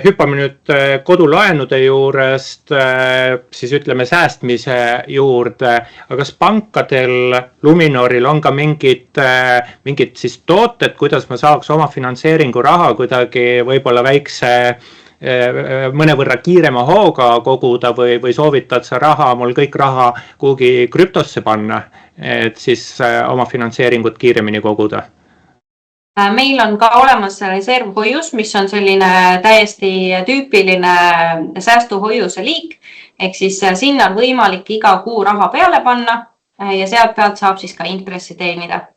hüppame nüüd kodulaenude juurest, siis ütleme säästmise juurde, aga kas pankadel, Luminoril on ka mingid siis tooted, kuidas ma saaks oma finantseeringu raha kuidagi võib-olla väikse mõnevõrra kiirema hooga koguda või soovitad sa mul kõik raha kuhugi krüptosse panna, et siis oma finantseeringut kiiremini koguda? Meil on ka olemas reservhoius, mis on selline täiesti tüüpiline säästuhoiuse liik, ehk siis sinna on võimalik iga kuu raha peale panna ja sealt pealt saab siis ka intressi teenida.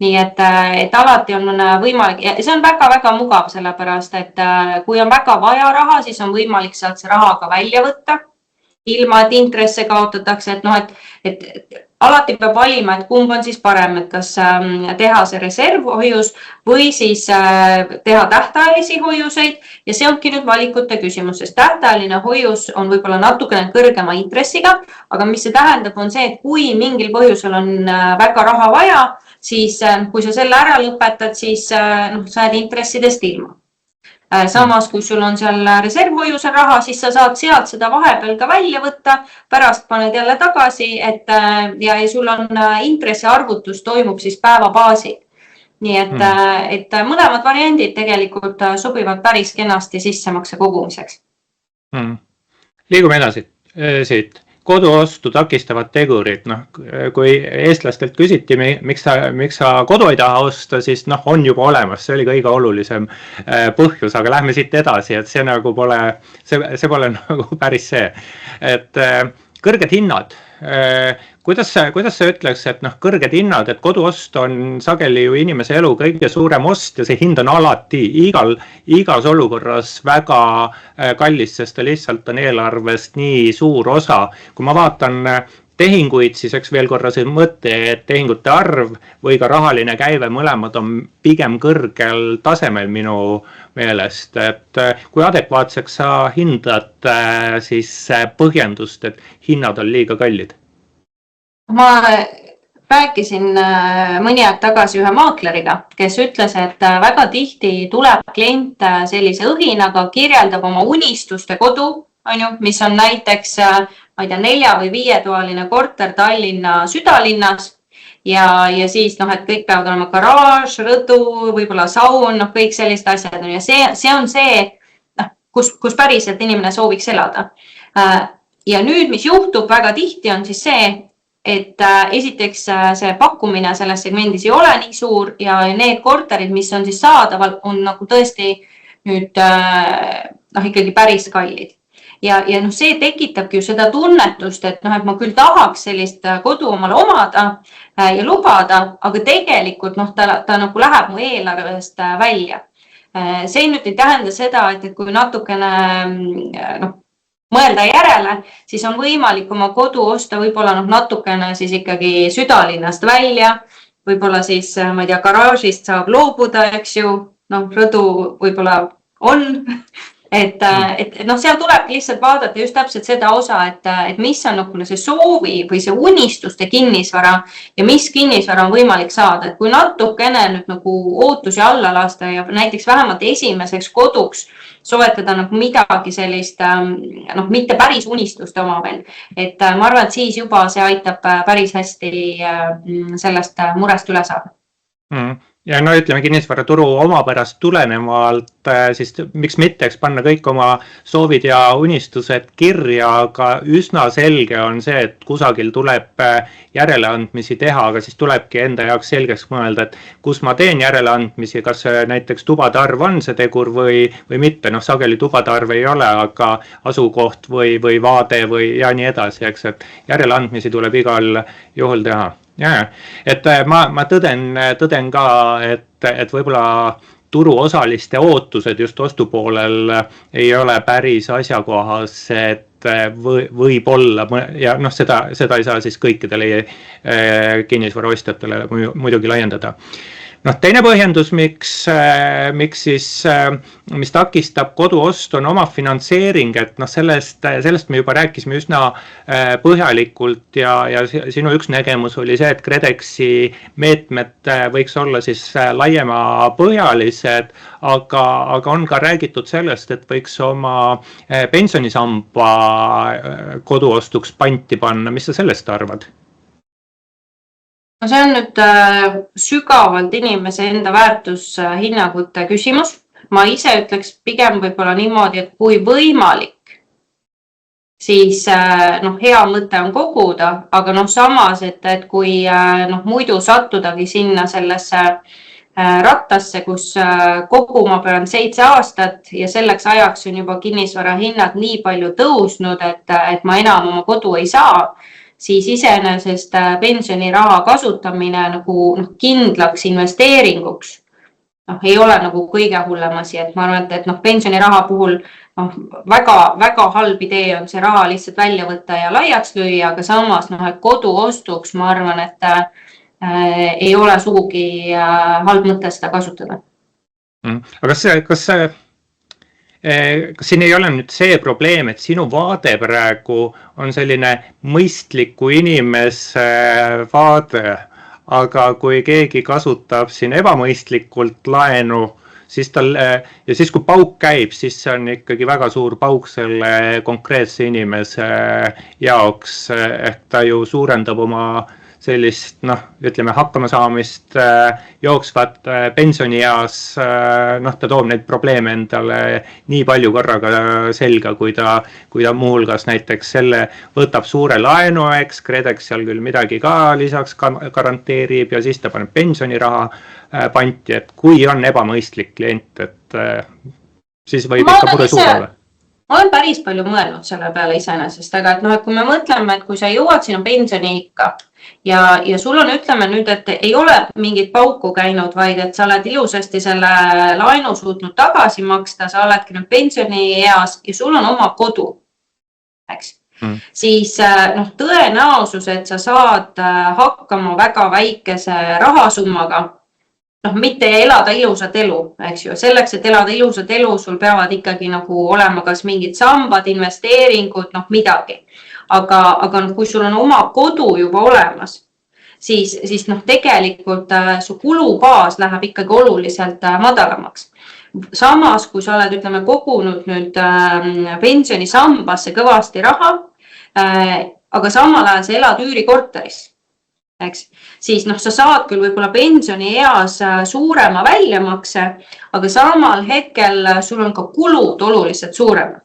Nii et alati on võimalik, ja see on väga-väga mugav, sellepärast, et kui on väga vaja raha, siis on võimalik sealt see raha ka välja võtta, ilma et intresse kaotatakse, et alati peab valima, et kumb on siis parem, et kas teha see reservhoius või siis teha tähtajalisi hoiuseid ja see ongi nüüd valikute küsimus, sest tähtajaline hoius on võib-olla natukene kõrgema intressiga, aga mis see tähendab, on see, et kui mingil põhjusel on väga raha vaja, siis kui sa selle ära lõpetad, siis sa jääd intressidest ilma. Samas, kui sul on seal reservhoiuse raha, siis sa saad sealt seda vahepeal ka välja võtta, pärast paned jälle tagasi, ja sul on intressi arvutus toimub siis päeva baasil. Nii et mõlemad variandid tegelikult sobivad päris kenasti sissemakse kogumiseks. Liigume edasi siit. Koduostu takistavad tegurid, kui eestlastelt küsiti, miks sa kodu ei taha osta, siis on juba olemas, see oli kõige olulisem põhjus, aga lähme siit edasi, et see nagu pole nagu päris see, et kõrged hinnad, kuidas sa ütleks, et kõrged hinnad, et koduost on sageli ju inimese elu kõige suurem ost ja see hind on alati igas olukorras väga kallis, sest ta lihtsalt on eelarvest nii suur osa. Kui ma vaatan tehinguid, siis eks veel korra see mõte, et tehingute arv või ka rahaline käive mõlemad on pigem kõrgel tasemel minu meelest, et kui adekvaatseks sa hindad siis põhjendust, et hinnad on liiga kallid? Ma rääkisin mõni aeg tagasi ühe maakleriga, kes ütles, et väga tihti tuleb klient sellise õhinaga, kirjeldab oma unistuste kodu, mis on näiteks 4 või 5 toaline korter Tallinna südalinnas ja siis, et kõik peavad olema garaaž, rõdu, võib-olla saun, kõik sellised asjad. Ja see on see, kus päriselt inimene sooviks elada. Ja nüüd, mis juhtub väga tihti, on siis see, et esiteks see pakkumine selles segmendis ei ole nii suur ja need korterid, mis on siis saadaval, on nagu tõesti nüüd ikkagi päris kallid. Ja see tekitabki ju seda tunnetust, et ma küll tahaks sellist kodu omale omada ja lubada, aga tegelikult ta nagu läheb mu eelarvest välja. See nüüd ei tähenda seda, et kui natukene mõelda järele, siis on võimalik oma kodu osta võib-olla natukene siis ikkagi südalinnast välja, võib-olla siis, ma ei tea, garaažist saab loobuda, eks ju, rõdu võib-olla on, et seal tuleb lihtsalt vaadata just täpselt seda osa, et mis on see soovi või see unistuste kinnisvara ja mis kinnisvara on võimalik saada, et kui natukene nüüd nagu ootusi alla lasta ja näiteks vähemalt esimeseks koduks soetada midagi sellist, mitte päris unistuste oma veel, et ma arvan, et siis juba see aitab päris hästi sellest murest üle saada. Ja no ütleme kinnisvaraturu omapärast tulenevalt, siis miks mitte, eks panna kõik oma soovid ja unistused kirja, aga üsna selge on see, et kusagil tuleb järeleandmisi teha, aga siis tulebki enda jaoks selgeks mõelda, et kus ma teen järeleandmisi, kas näiteks tubade arv on see tegur või mitte, noh sageli tubade arv ei ole, aga asukoht või vaade või ja nii edasi, eks, et järeleandmisi tuleb igal juhul teha. Ja, et ma tõden ka, et võib-olla turuosaliste ootused just ostupoolel ei ole päris asjakohased võib-olla ja noh, seda ei saa siis kõikidele kinnisvaraostjatele muidugi laiendada. Noh, teine põhjendus, miks siis, mis takistab koduost, on oma finantseering, et noh, sellest me juba rääkisime üsna põhjalikult ja sinu üks nägemus oli see, et KredExi meetmed võiks olla siis laiemapõhjalised, aga on ka räägitud sellest, et võiks oma pensionisamba koduostuks panti panna. Mis sa sellest arvad? No see on nüüd sügavalt inimese enda väärtushinnangute küsimus. Ma ise ütleks pigem võib-olla niimoodi, et kui võimalik, siis hea mõte on koguda, aga samas, et kui muidu sattudagi sinna sellesse rattasse, kus koguma pean 7 aastat ja selleks ajaks on juba kinnisvara hinnad nii palju tõusnud, et ma enam oma kodu ei saa, siis iseenesest pensioniraha kasutamine kindlaks investeeringuks ei ole kõige hullem asi, et ma arvan, et pensioniraha puhul väga halb idee on see raha lihtsalt välja võtta ja laiaks lüüa, aga samas koduostuks ma arvan, et ei ole sugugi halb mõte seda kasutada. Aga kas siin ei ole nüüd see probleem, et sinu vaade praegu on selline mõistliku inimese vaade, aga kui keegi kasutab siin ebamõistlikult laenu, siis kui pauk käib, siis see on ikkagi väga suur pauk selle konkreetse inimese jaoks, ehk ta ju suurendab oma sellist, ütleme, hakkamasaamist jooksvat pensionieas, ta toob neid probleeme endale nii palju korraga selga, kui ta muuhulgas näiteks selle võtab suure laenu, eks, KredEx seal küll midagi ka lisaks garanteerib ja siis ta paneb pensioniraha panti, et kui on ebamõistlik klient, et siis võib ikka pure suur olla. Ma olen päris palju mõelnud selle peale iseenesest, aga et kui me mõtleme, et kui sa jõuad sinu pensioniikka ja sul on, ütleme nüüd, et ei ole mingit pauku käinud, vaid et sa oled ilusasti selle laenu suutnud tagasi maksta, sa oledki nüüd pensionieas ja sul on oma kodu, eks? Siis tõenäosus, et sa saad hakkama väga väikese rahasummaga, mitte elada ilusat elu, eks ju. Selleks, et elada ilusat elu, sul peavad ikkagi olema kas mingid sambad, investeeringud, midagi. Aga kui sul on oma kodu juba olemas, siis tegelikult su kulubaas läheb ikkagi oluliselt madalamaks. Samas, kui sa oled, ütleme, kogunud nüüd pensionisambasse kõvasti raha, aga samal ajal sa elad üürikorteris, eks? Siis sa saad küll võib-olla pensionieas suurema väljamakse, aga samal hetkel sul on ka kulud oluliselt suuremad.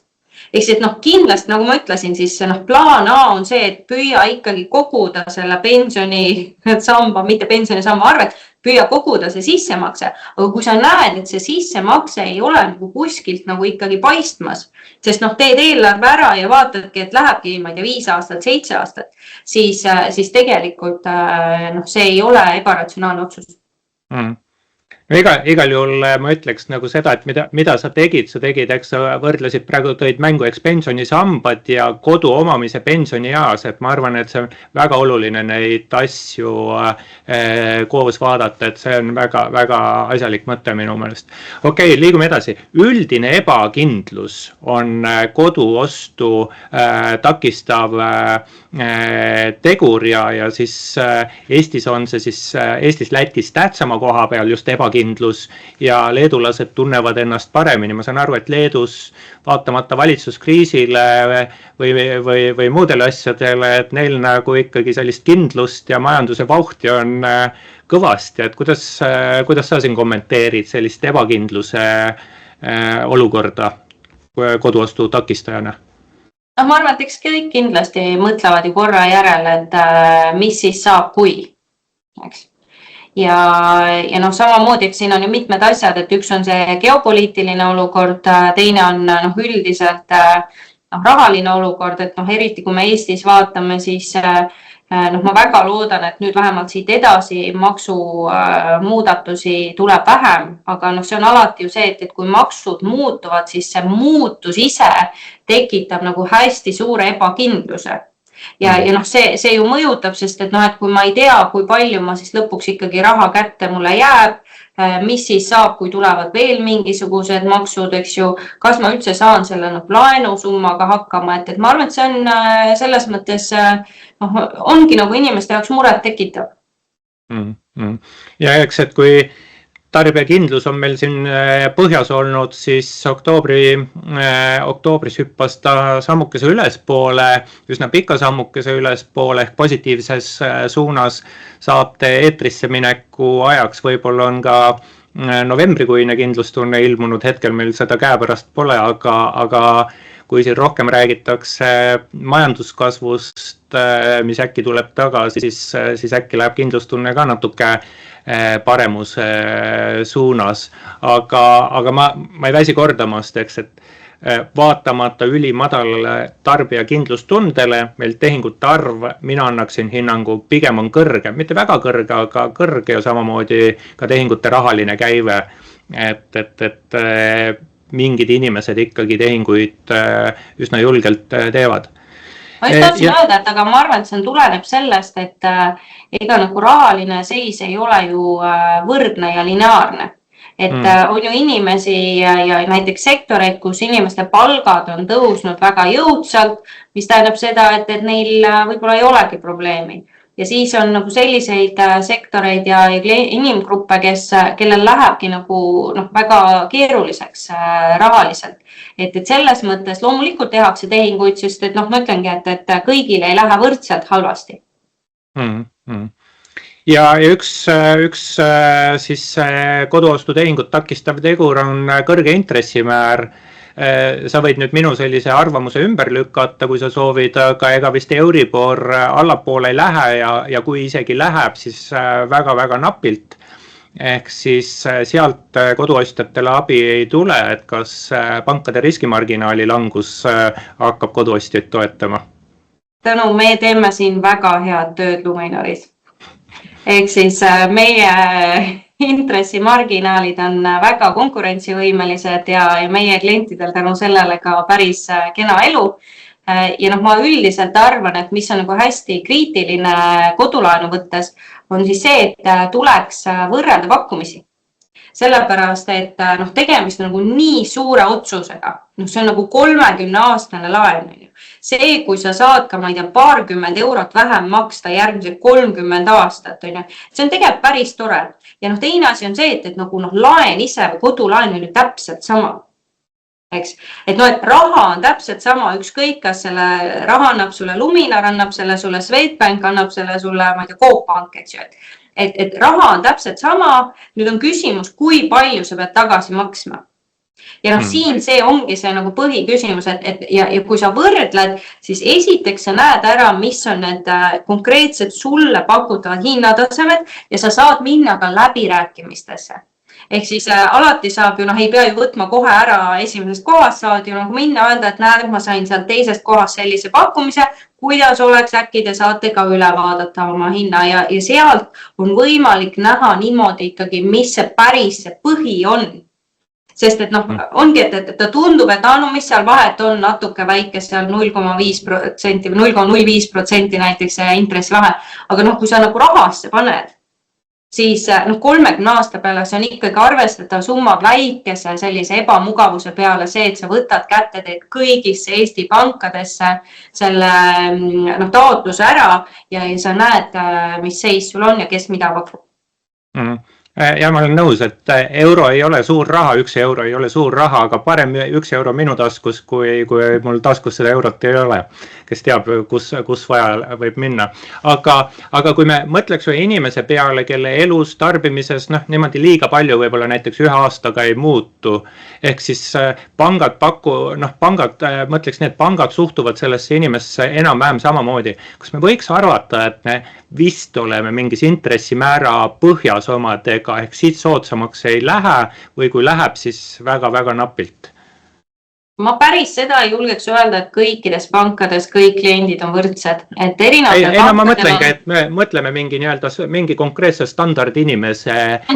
Ehk siis, kindlasti, nagu ma ütlesin, siis plaan A on see, et püüa ikkagi koguda selle pensionisamba, mitte pensionisamba arvelt, püüa koguda see sissemakse. Aga kui sa näed, et see sissemakse ei ole kuskilt ikkagi paistmas, sest teed eelarve ära ja vaatadki, et lähebki, ma ei tea, 5 aastat, 7 aastat, siis tegelikult see ei ole ebaratsionaalne otsus. No igal juhul ma ütleks seda, et mida sa tegid, eks sa võrdlesid praegu tõid mängu, eks pensionisambad ja kodu omamise pensionieas, et ma arvan, et see on väga oluline neid asju koos vaadata, et see on väga asjalik mõte minu meelest. Okei, liigume edasi. Üldine ebakindlus on koduostu takistav tegur ja siis Eestis on see siis Eestis Lätis tähtsama koha peal just ebakindlus. ebakindlus ja leedulased tunnevad ennast paremini. Ma saan aru, et Leedus vaatamata valitsuskriisile või muudele asjadele, et neil nagu ikkagi sellist kindlust ja majanduse vauhti on kõvasti. Et kuidas sa siin kommenteerid sellist ebakindluse olukorda koduostu takistajana? Ma arvan, et eks kõik kindlasti mõtlevad ju korra järele, et mis siis saab, kui. Eks? Ja samamoodi, eks siin on ju mitmed asjad, et üks on see geopoliitiline olukord, teine on üldiselt rahaline olukord, et eriti kui me Eestis vaatame, siis ma väga loodan, et nüüd vähemalt siit edasi maksumuudatusi tuleb vähem, aga see on alati ju see, et kui maksud muutuvad, siis see muutus ise tekitab nagu hästi suure ebakindluse. Ja see ju mõjutab, sest et kui ma ei tea, kui palju ma siis lõpuks ikkagi raha kätte mulle jääb, mis siis saab, kui tulevad veel mingisugused maksud, eks ju, kas ma üldse saan selle laenusummaga hakkama, et ma arvan, et see on selles mõttes, ongi nagu inimeste jaoks muret tekitav. Ja eks, et kui tarbijakindlus on meil siin põhjas olnud, siis oktoobris hüppas ta sammukese ülespoole, üsna pika sammukese ülespoole ehk positiivses suunas. Saate eetrisse mineku ajaks võib-olla on ka novembrikuine kindlustunne ilmunud, hetkel meil seda käepärast pole, aga kui siin rohkem räägitakse majanduskasvust, mis äkki tuleb tagasi, siis äkki läheb kindlustunne ka natuke paremuse suunas. Aga ma ei väsi kordamast, eks, et vaatamata ülimadalale tarbija kindlustundele, meil tehingute arv, mina annaksin hinnangu, pigem on kõrge, mitte väga kõrge, aga kõrge ja samamoodi ka tehingute rahaline käive, et mingid inimesed ikkagi tehinguid üsna julgelt teevad. Ma just tahtsin öelda, et aga ma arvan, et see tuleneb sellest, et ega nagu rahaline seis ei ole ju võrdne ja lineaarne. Et on ju inimesi ja näiteks sektoreid, kus inimeste palgad on tõusnud väga jõudsalt, mis tähendab seda, et neil võib-olla ei olegi probleemi. Ja siis on nagu selliseid sektoreid ja inimgruppe, kellel lähebki nagu väga keeruliseks rahaliselt. Et selles mõttes loomulikult tehakse tehinguid, sest et ma ütlengi, et kõigile ei lähe võrdselt halvasti. Ja üks siis koduostu tehingut takistav tegur on kõrge intressimäär. Sa võid nüüd minu sellise arvamuse ümber lükata, kui sa soovid, aga ega vist Euribor allapoole ei lähe ja kui isegi läheb, siis väga-väga napilt. Ehk siis sealt koduostjatele abi ei tule, et kas pankade riskimarginaali langus hakkab koduostjaid toetama? Tänu, me teeme siin väga head tööd Luminoris. Ehk siis meie intressimarginaalid on väga konkurentsivõimelised ja meie klientidel tänu sellele ka päris kena elu. Ja ma üldiselt arvan, et mis on nagu hästi kriitiline kodulaenu võttes, on siis see, et tuleks võrrelda pakkumisi. Sellepärast, et tegemist on nagu nii suure otsusega. See on nagu 30-aastane laen. See, kui sa saad ka, ma ei tea, paarkümmend eurot vähem maksta järgmised 30 aastat, see on tegelikult päris tore. Ja teine asi on see, et nagu laen ise või kodulaen on ju täpselt sama. Eks? Et raha on täpselt sama, ükskõik, kas selle raha annab sulle Luminar, annab selle sulle Swedbank, annab selle sulle, ma ei tea, Coop Pank, eks ju. Et raha on täpselt sama, nüüd on küsimus, kui palju sa pead tagasi maksma. Ja siin see ongi see nagu põhiküsimus, ja kui sa võrdled, siis esiteks sa näed ära, mis on need konkreetsed sulle pakutavad hinnatasemed ja sa saad minna ka läbirääkimistesse. Ehk siis alati saab ju, ei pea ju võtma kohe ära esimesest kohast, saad ju nagu minna öelda, et näed, ma sain sealt teisest kohast sellise pakkumise, kuidas oleks, äkki te saate ka üle vaadata oma hinna ja sealt on võimalik näha niimoodi ikkagi, mis see päris see põhi on. Sest et ongi, et ta tundub, et mis seal vahet on natuke väike seal 0,5% või 0,05% näiteks intressivahe. Aga kui sa nagu rahasse paned, siis 30 aasta peale see on ikkagi arvestatav summa väikese sellise ebamugavuse peale see, et sa võtad kätte teed kõigisse Eesti pankadesse selle taotluse ära ja sa näed, mis seis sul on ja kes mida pakub. Ja ma olen nõus, et euro ei ole suur raha, 1 euro ei ole suur raha, aga parem 1 euro minu taskus, kui mul taskus seda eurot ei ole, kes teab, kus vaja võib minna. Aga kui me mõtleks ühe inimese peale, kelle elus, tarbimises, niimoodi liiga palju võib-olla näiteks 1 aastaga ei muutu, ehk siis pangad mõtleks, need pangad suhtuvad sellesse inimesse enam-vähem samamoodi. Kas me võiks arvata, et me vist oleme mingis intressimäära põhjas omadega, ehk siit soodsamaks ei lähe või kui läheb, siis väga-väga napilt? Ma päris seda ei julgeks öelda, et kõikides pankades kõik kliendid on võrdsed. Et ma mõtlengi, et me mõtleme mingi konkreetse standardinimese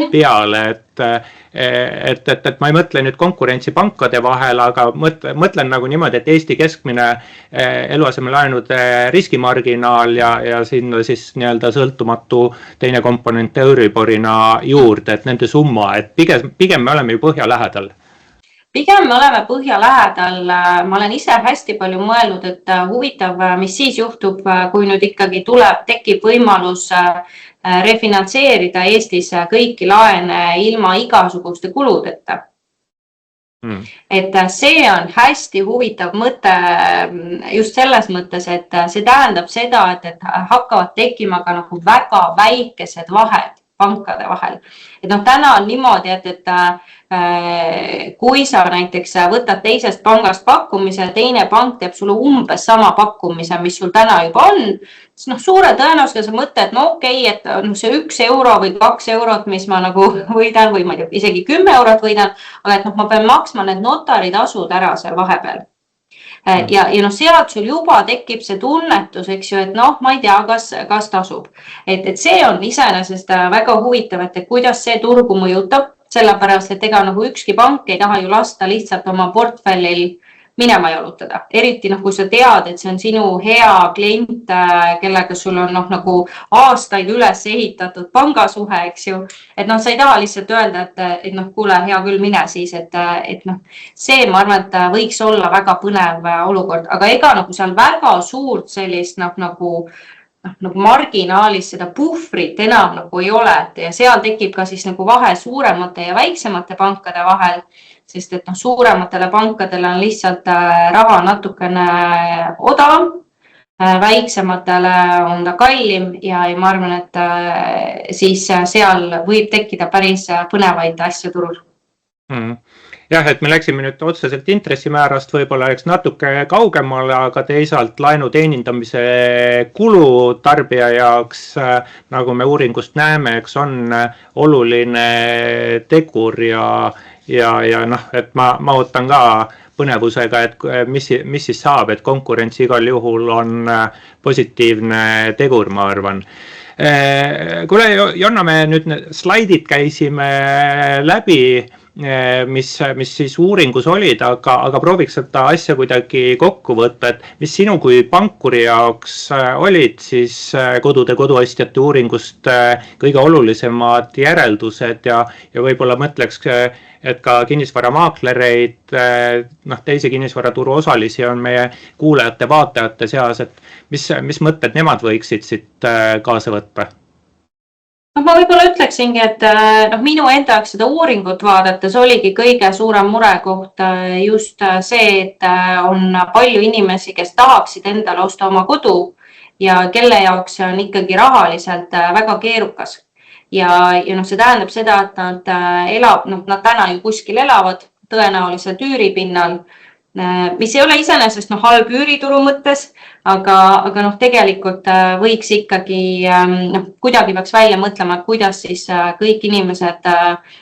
peale, et ma ei mõtle nüüd konkurentsi pankade vahel, aga mõtlen nagu niimoodi, et Eesti keskmine eluasemelaenude riskimarginaal ja sinna siis sõltumatu teine komponent Euriborina juurde, et nende summa, et pigem me oleme ju põhja lähedal. Pigem me oleme põhja lähedal. Ma olen ise hästi palju mõelnud, et huvitav, mis siis juhtub, kui nüüd ikkagi tekib võimalus refinantseerida Eestis kõiki laene ilma igasuguste kuludeta. Et see on hästi huvitav mõte just selles mõttes, et see tähendab seda, et hakkavad tekkima ka nagu väga väikesed vahed pankade vahel. Et täna on niimoodi, et kui sa näiteks võtad teisest pangast pakkumise, teine pank teeb sulle umbes sama pakkumise, mis sul täna juba on, siis suure tõenäosusega sa mõtled, et see 1 euro või 2 eurot, mis ma nagu võidan või ma ei tea, isegi 10 eurot võidan, aga et ma pean maksma need notaritasud ära seal vahepeal. Ja sealt sul juba tekib see tunnetus, eks ju, et ma ei tea, kas tasub. Et see on iseenesest väga huvitav, et kuidas see turgu mõjutab, sellepärast, et ega nagu ükski pank ei taha ju lasta lihtsalt oma portfellil minema jalutada. Eriti kui sa tead, et see on sinu hea klient, kellega sul on nagu aastaid üles ehitatud pangasuhe, eks ju. Et sa ei taha lihtsalt öelda, et kuule, hea küll, mine siis, et see, ma arvan, et võiks olla väga põnev olukord, aga ega seal väga suurt sellist nagu marginaalis seda puhvrit enam nagu ei ole ja seal tekib ka siis nagu vahe suuremate ja väiksemate pankade vahel, sest et suurematele pankadele on lihtsalt raha natukene odavam, väiksematele on ta kallim ja ma arvan, et siis seal võib tekkida päris põnevaid asju turul. Jah, et me läksime nüüd otseselt intressimäärast võib-olla natuke kaugemale, aga teisalt laenu teenindamise kulu tarbija jaoks, nagu me uuringust näeme, eks on oluline tegur ja et ma ootan ka põnevusega, et mis siis saab, et konkurents igal juhul on positiivne tegur, ma arvan. Kuule, Jonna, me nüüd slaidid käisime läbi, mis siis uuringus olid, aga prooviks seda asja kuidagi kokku võtta, et mis sinu kui pankuri jaoks olid siis koduostjate uuringust kõige olulisemad järeldused ja võib-olla mõtleks, et ka kinnisvaramaaklereid, teisi kinnisvaraturu osalisi on meie kuulajate, vaatajate seas, et mis mõtted nemad võiksid siit kaasa võtta? Ma võib-olla ütleksingi, et minu enda jaoks seda uuringut vaadates oligi kõige suurem murekoht just see, et on palju inimesi, kes tahaksid endale osta oma kodu ja kelle jaoks see on ikkagi rahaliselt väga keerukas. Ja see tähendab seda, et nad täna ju kuskil elavad, tõenäoliselt üüripinnal, mis ei ole iseenesest halb üürituru mõttes, aga tegelikult võiks ikkagi, kuidagi peaks välja mõtlema, kuidas siis kõik inimesed,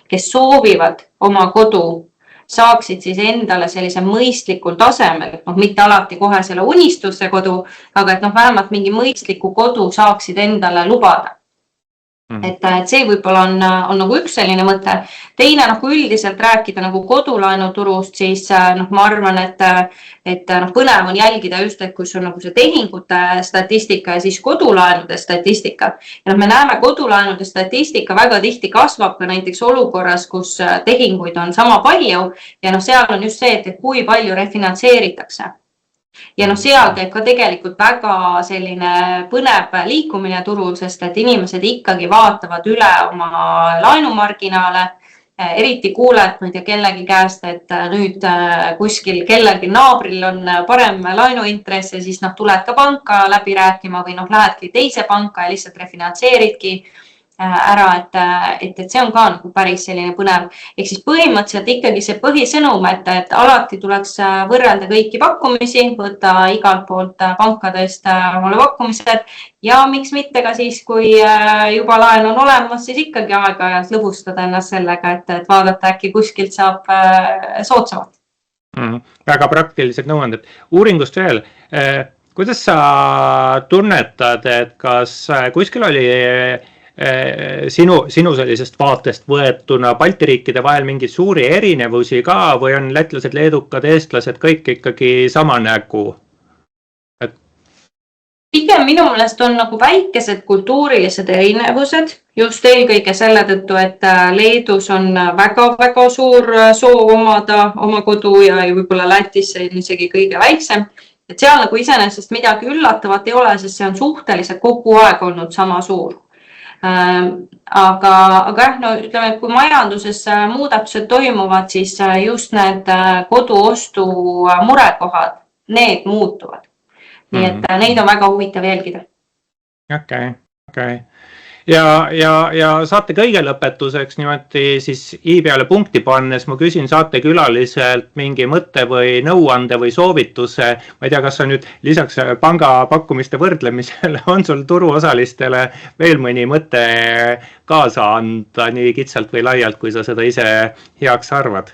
kes soovivad oma kodu, saaksid siis endale sellise mõistlikul tasemel, mitte alati kohe selle unistuste kodu, aga et vähemalt mingi mõistliku kodu saaksid endale lubada. Et see võib-olla on nagu üks selline mõte. Teine, kui üldiselt rääkida nagu kodulaenuturust, siis ma arvan, et põnev on jälgida just, et kui sul nagu see tehingute statistika ja siis kodulaenude statistika. Ja me näeme kodulaenude statistika väga tihti kasvab ka näiteks olukorras, kus tehinguid on sama palju ja seal on just see, et kui palju refinantseeritakse. Ja seal käib ka tegelikult väga selline põnev liikumine turul, sest et inimesed ikkagi vaatavad üle oma laenumarginaale, eriti kuuled kellegi käest, et nüüd kuskil kellelgi naabril on parem laenuintress ja siis tuled ka panka läbi rääkima või lähedki teise panka ja lihtsalt refinantseeridki ära, et see on ka päris selline põnev. Ehk siis põhimõtteliselt ikkagi see põhisõnum, et alati tuleks võrrelda kõiki pakkumisi, võtta igalt poolt pankadest mulle pakkumised ja miks mitte ka siis, kui juba laen on olemas, siis ikkagi aeg-ajalt lõbustada ennast sellega, et vaadata äkki kuskilt saab soodsamat. Väga praktilised nõuanded. Uuringust veel, kuidas sa tunnetad, et kas kuskil oli sinu sellisest vaatest võetuna Balti riikide vahel mingi suuri erinevusi ka või on lätlased, leedukad, eestlased kõik ikkagi sama nägu? Pigem minu meelest on väikesed kultuurilised erinevused, just eelkõige selle tõttu, et Leedus on väga-väga suur soov omada oma kodu ja võib-olla Lätis see on isegi kõige väiksem. Et seal iseenesest midagi üllatavat ei ole, sest see on suhteliselt kogu aeg olnud sama suur. Aga ütleme, kui majanduses muudatused toimuvad, siis just need koduostu murekohad, need muutuvad. Nii et neid on väga huvitav jälgida. Okei. Ja saate kõige lõpetuseks niimoodi siis i peale punkti pannes ma küsin saatekülaliselt mingi mõtte või nõuande või soovituse. Ma ei tea, kas on nüüd lisaks panga pakkumiste võrdlemisele on sul turuosalistele veel mõni mõte kaasa anda nii kitsalt või laialt, kui sa seda ise heaks arvad?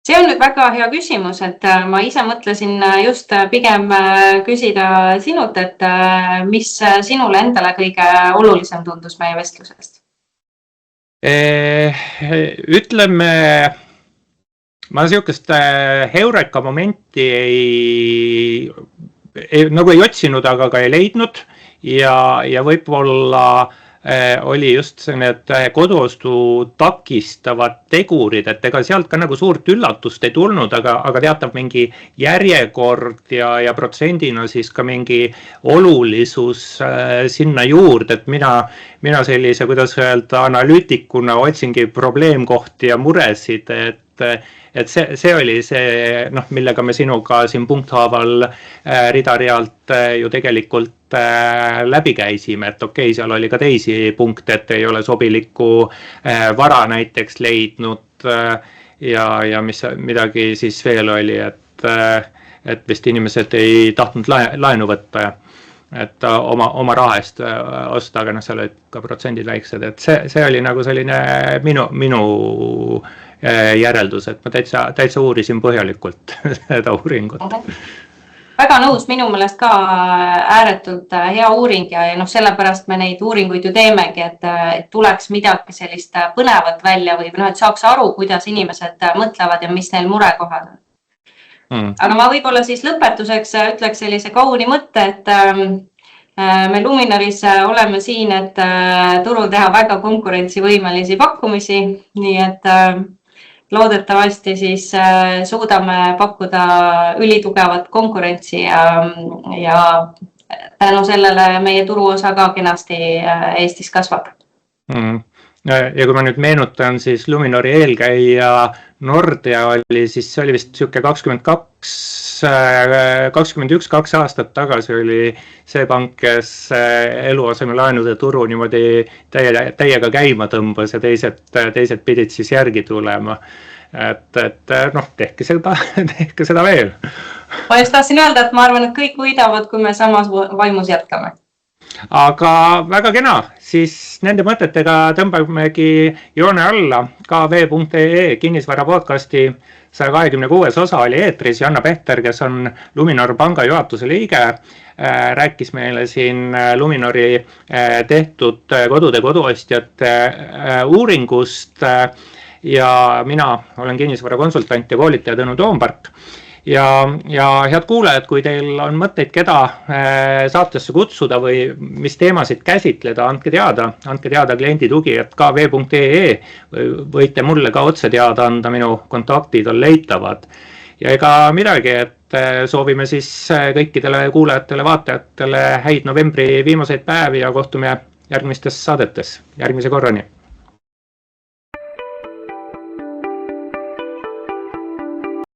See on nüüd väga hea küsimus, et ma ise mõtlesin just pigem küsida sinult, et mis sinule endale kõige olulisem tundus meie vestlusest? Ütleme, ma niisugust heureka momenti nagu ei otsinud, aga ka ei leidnud ja võib-olla oli just need koduostu takistavad tegurid, et ega sealt ka nagu suurt üllatust ei tulnud, aga teatav mingi järjekord ja protsendina siis ka mingi olulisus sinna juurde, et mina sellise, kuidas öelda, analüütikuna otsingi probleemkohti ja muresid, et see oli see, millega me sinuga siin punkthaaval rida-realt ju tegelikult läbi käisime, et okei, seal oli ka teisi punkte, et ei ole sobilikku vara näiteks leidnud ja mis midagi siis veel oli, et vist inimesed ei tahtnud laenu võtta, et oma raha eest osta, aga seal olid ka protsendid väiksed, et see oli nagu selline minu järeldus, et ma täitsa uurisin põhjalikult seda uuringut. Väga nõus, minu meelest ka ääretult hea uuring ja sellepärast me neid uuringuid ju teemegi, et tuleks midagi sellist põnevat välja või et saaks aru, kuidas inimesed mõtlevad ja mis neil murekohad on. Aga ma võib-olla siis lõpetuseks ütleks sellise kauni mõtte, et me Luminoris oleme siin, et turul teha väga konkurentsivõimelisi pakkumisi, nii et loodetavasti siis suudame pakkuda ülitugevat konkurentsi ja tänu sellele meie turuosa ka kenasti Eestis kasvab. Ja kui ma nüüd meenutan, siis Luminori eelkäija Nordea oli, siis see oli vist siuke 21-2 aastat tagasi oli see pank, kes eluasemelaenude turu niimoodi täiega käima tõmbas ja teised pidid siis järgi tulema. Et tehke seda veel. Ma just tahtsin öelda, et ma arvan, et kõik võidavad, kui me samas vaimus jätkame. Aga väga kena, siis nende mõtetega tõmbamegi joone alla. KV.ee kinnisvara podcasti 126 osa oli eetris. Janna Pehter, kes on Luminor panga juhatuse liige, rääkis meile siin Luminori tehtud kodude koduostjate uuringust ja mina olen kinnisvara konsultant ja koolitaja Tõnu Toompark. Ja head kuulajad, kui teil on mõtteid, keda saatesse kutsuda või mis teemasid käsitleda, andke teada kliendi tugi, et kv.ee võite mulle ka otse teada anda, minu kontaktid on leitavad. ja ega midagi, et soovime siis kõikidele kuulajatele, vaatajatele häid novembri viimaseid päevi ja kohtume järgmistes saadetes. Järgmise korrani.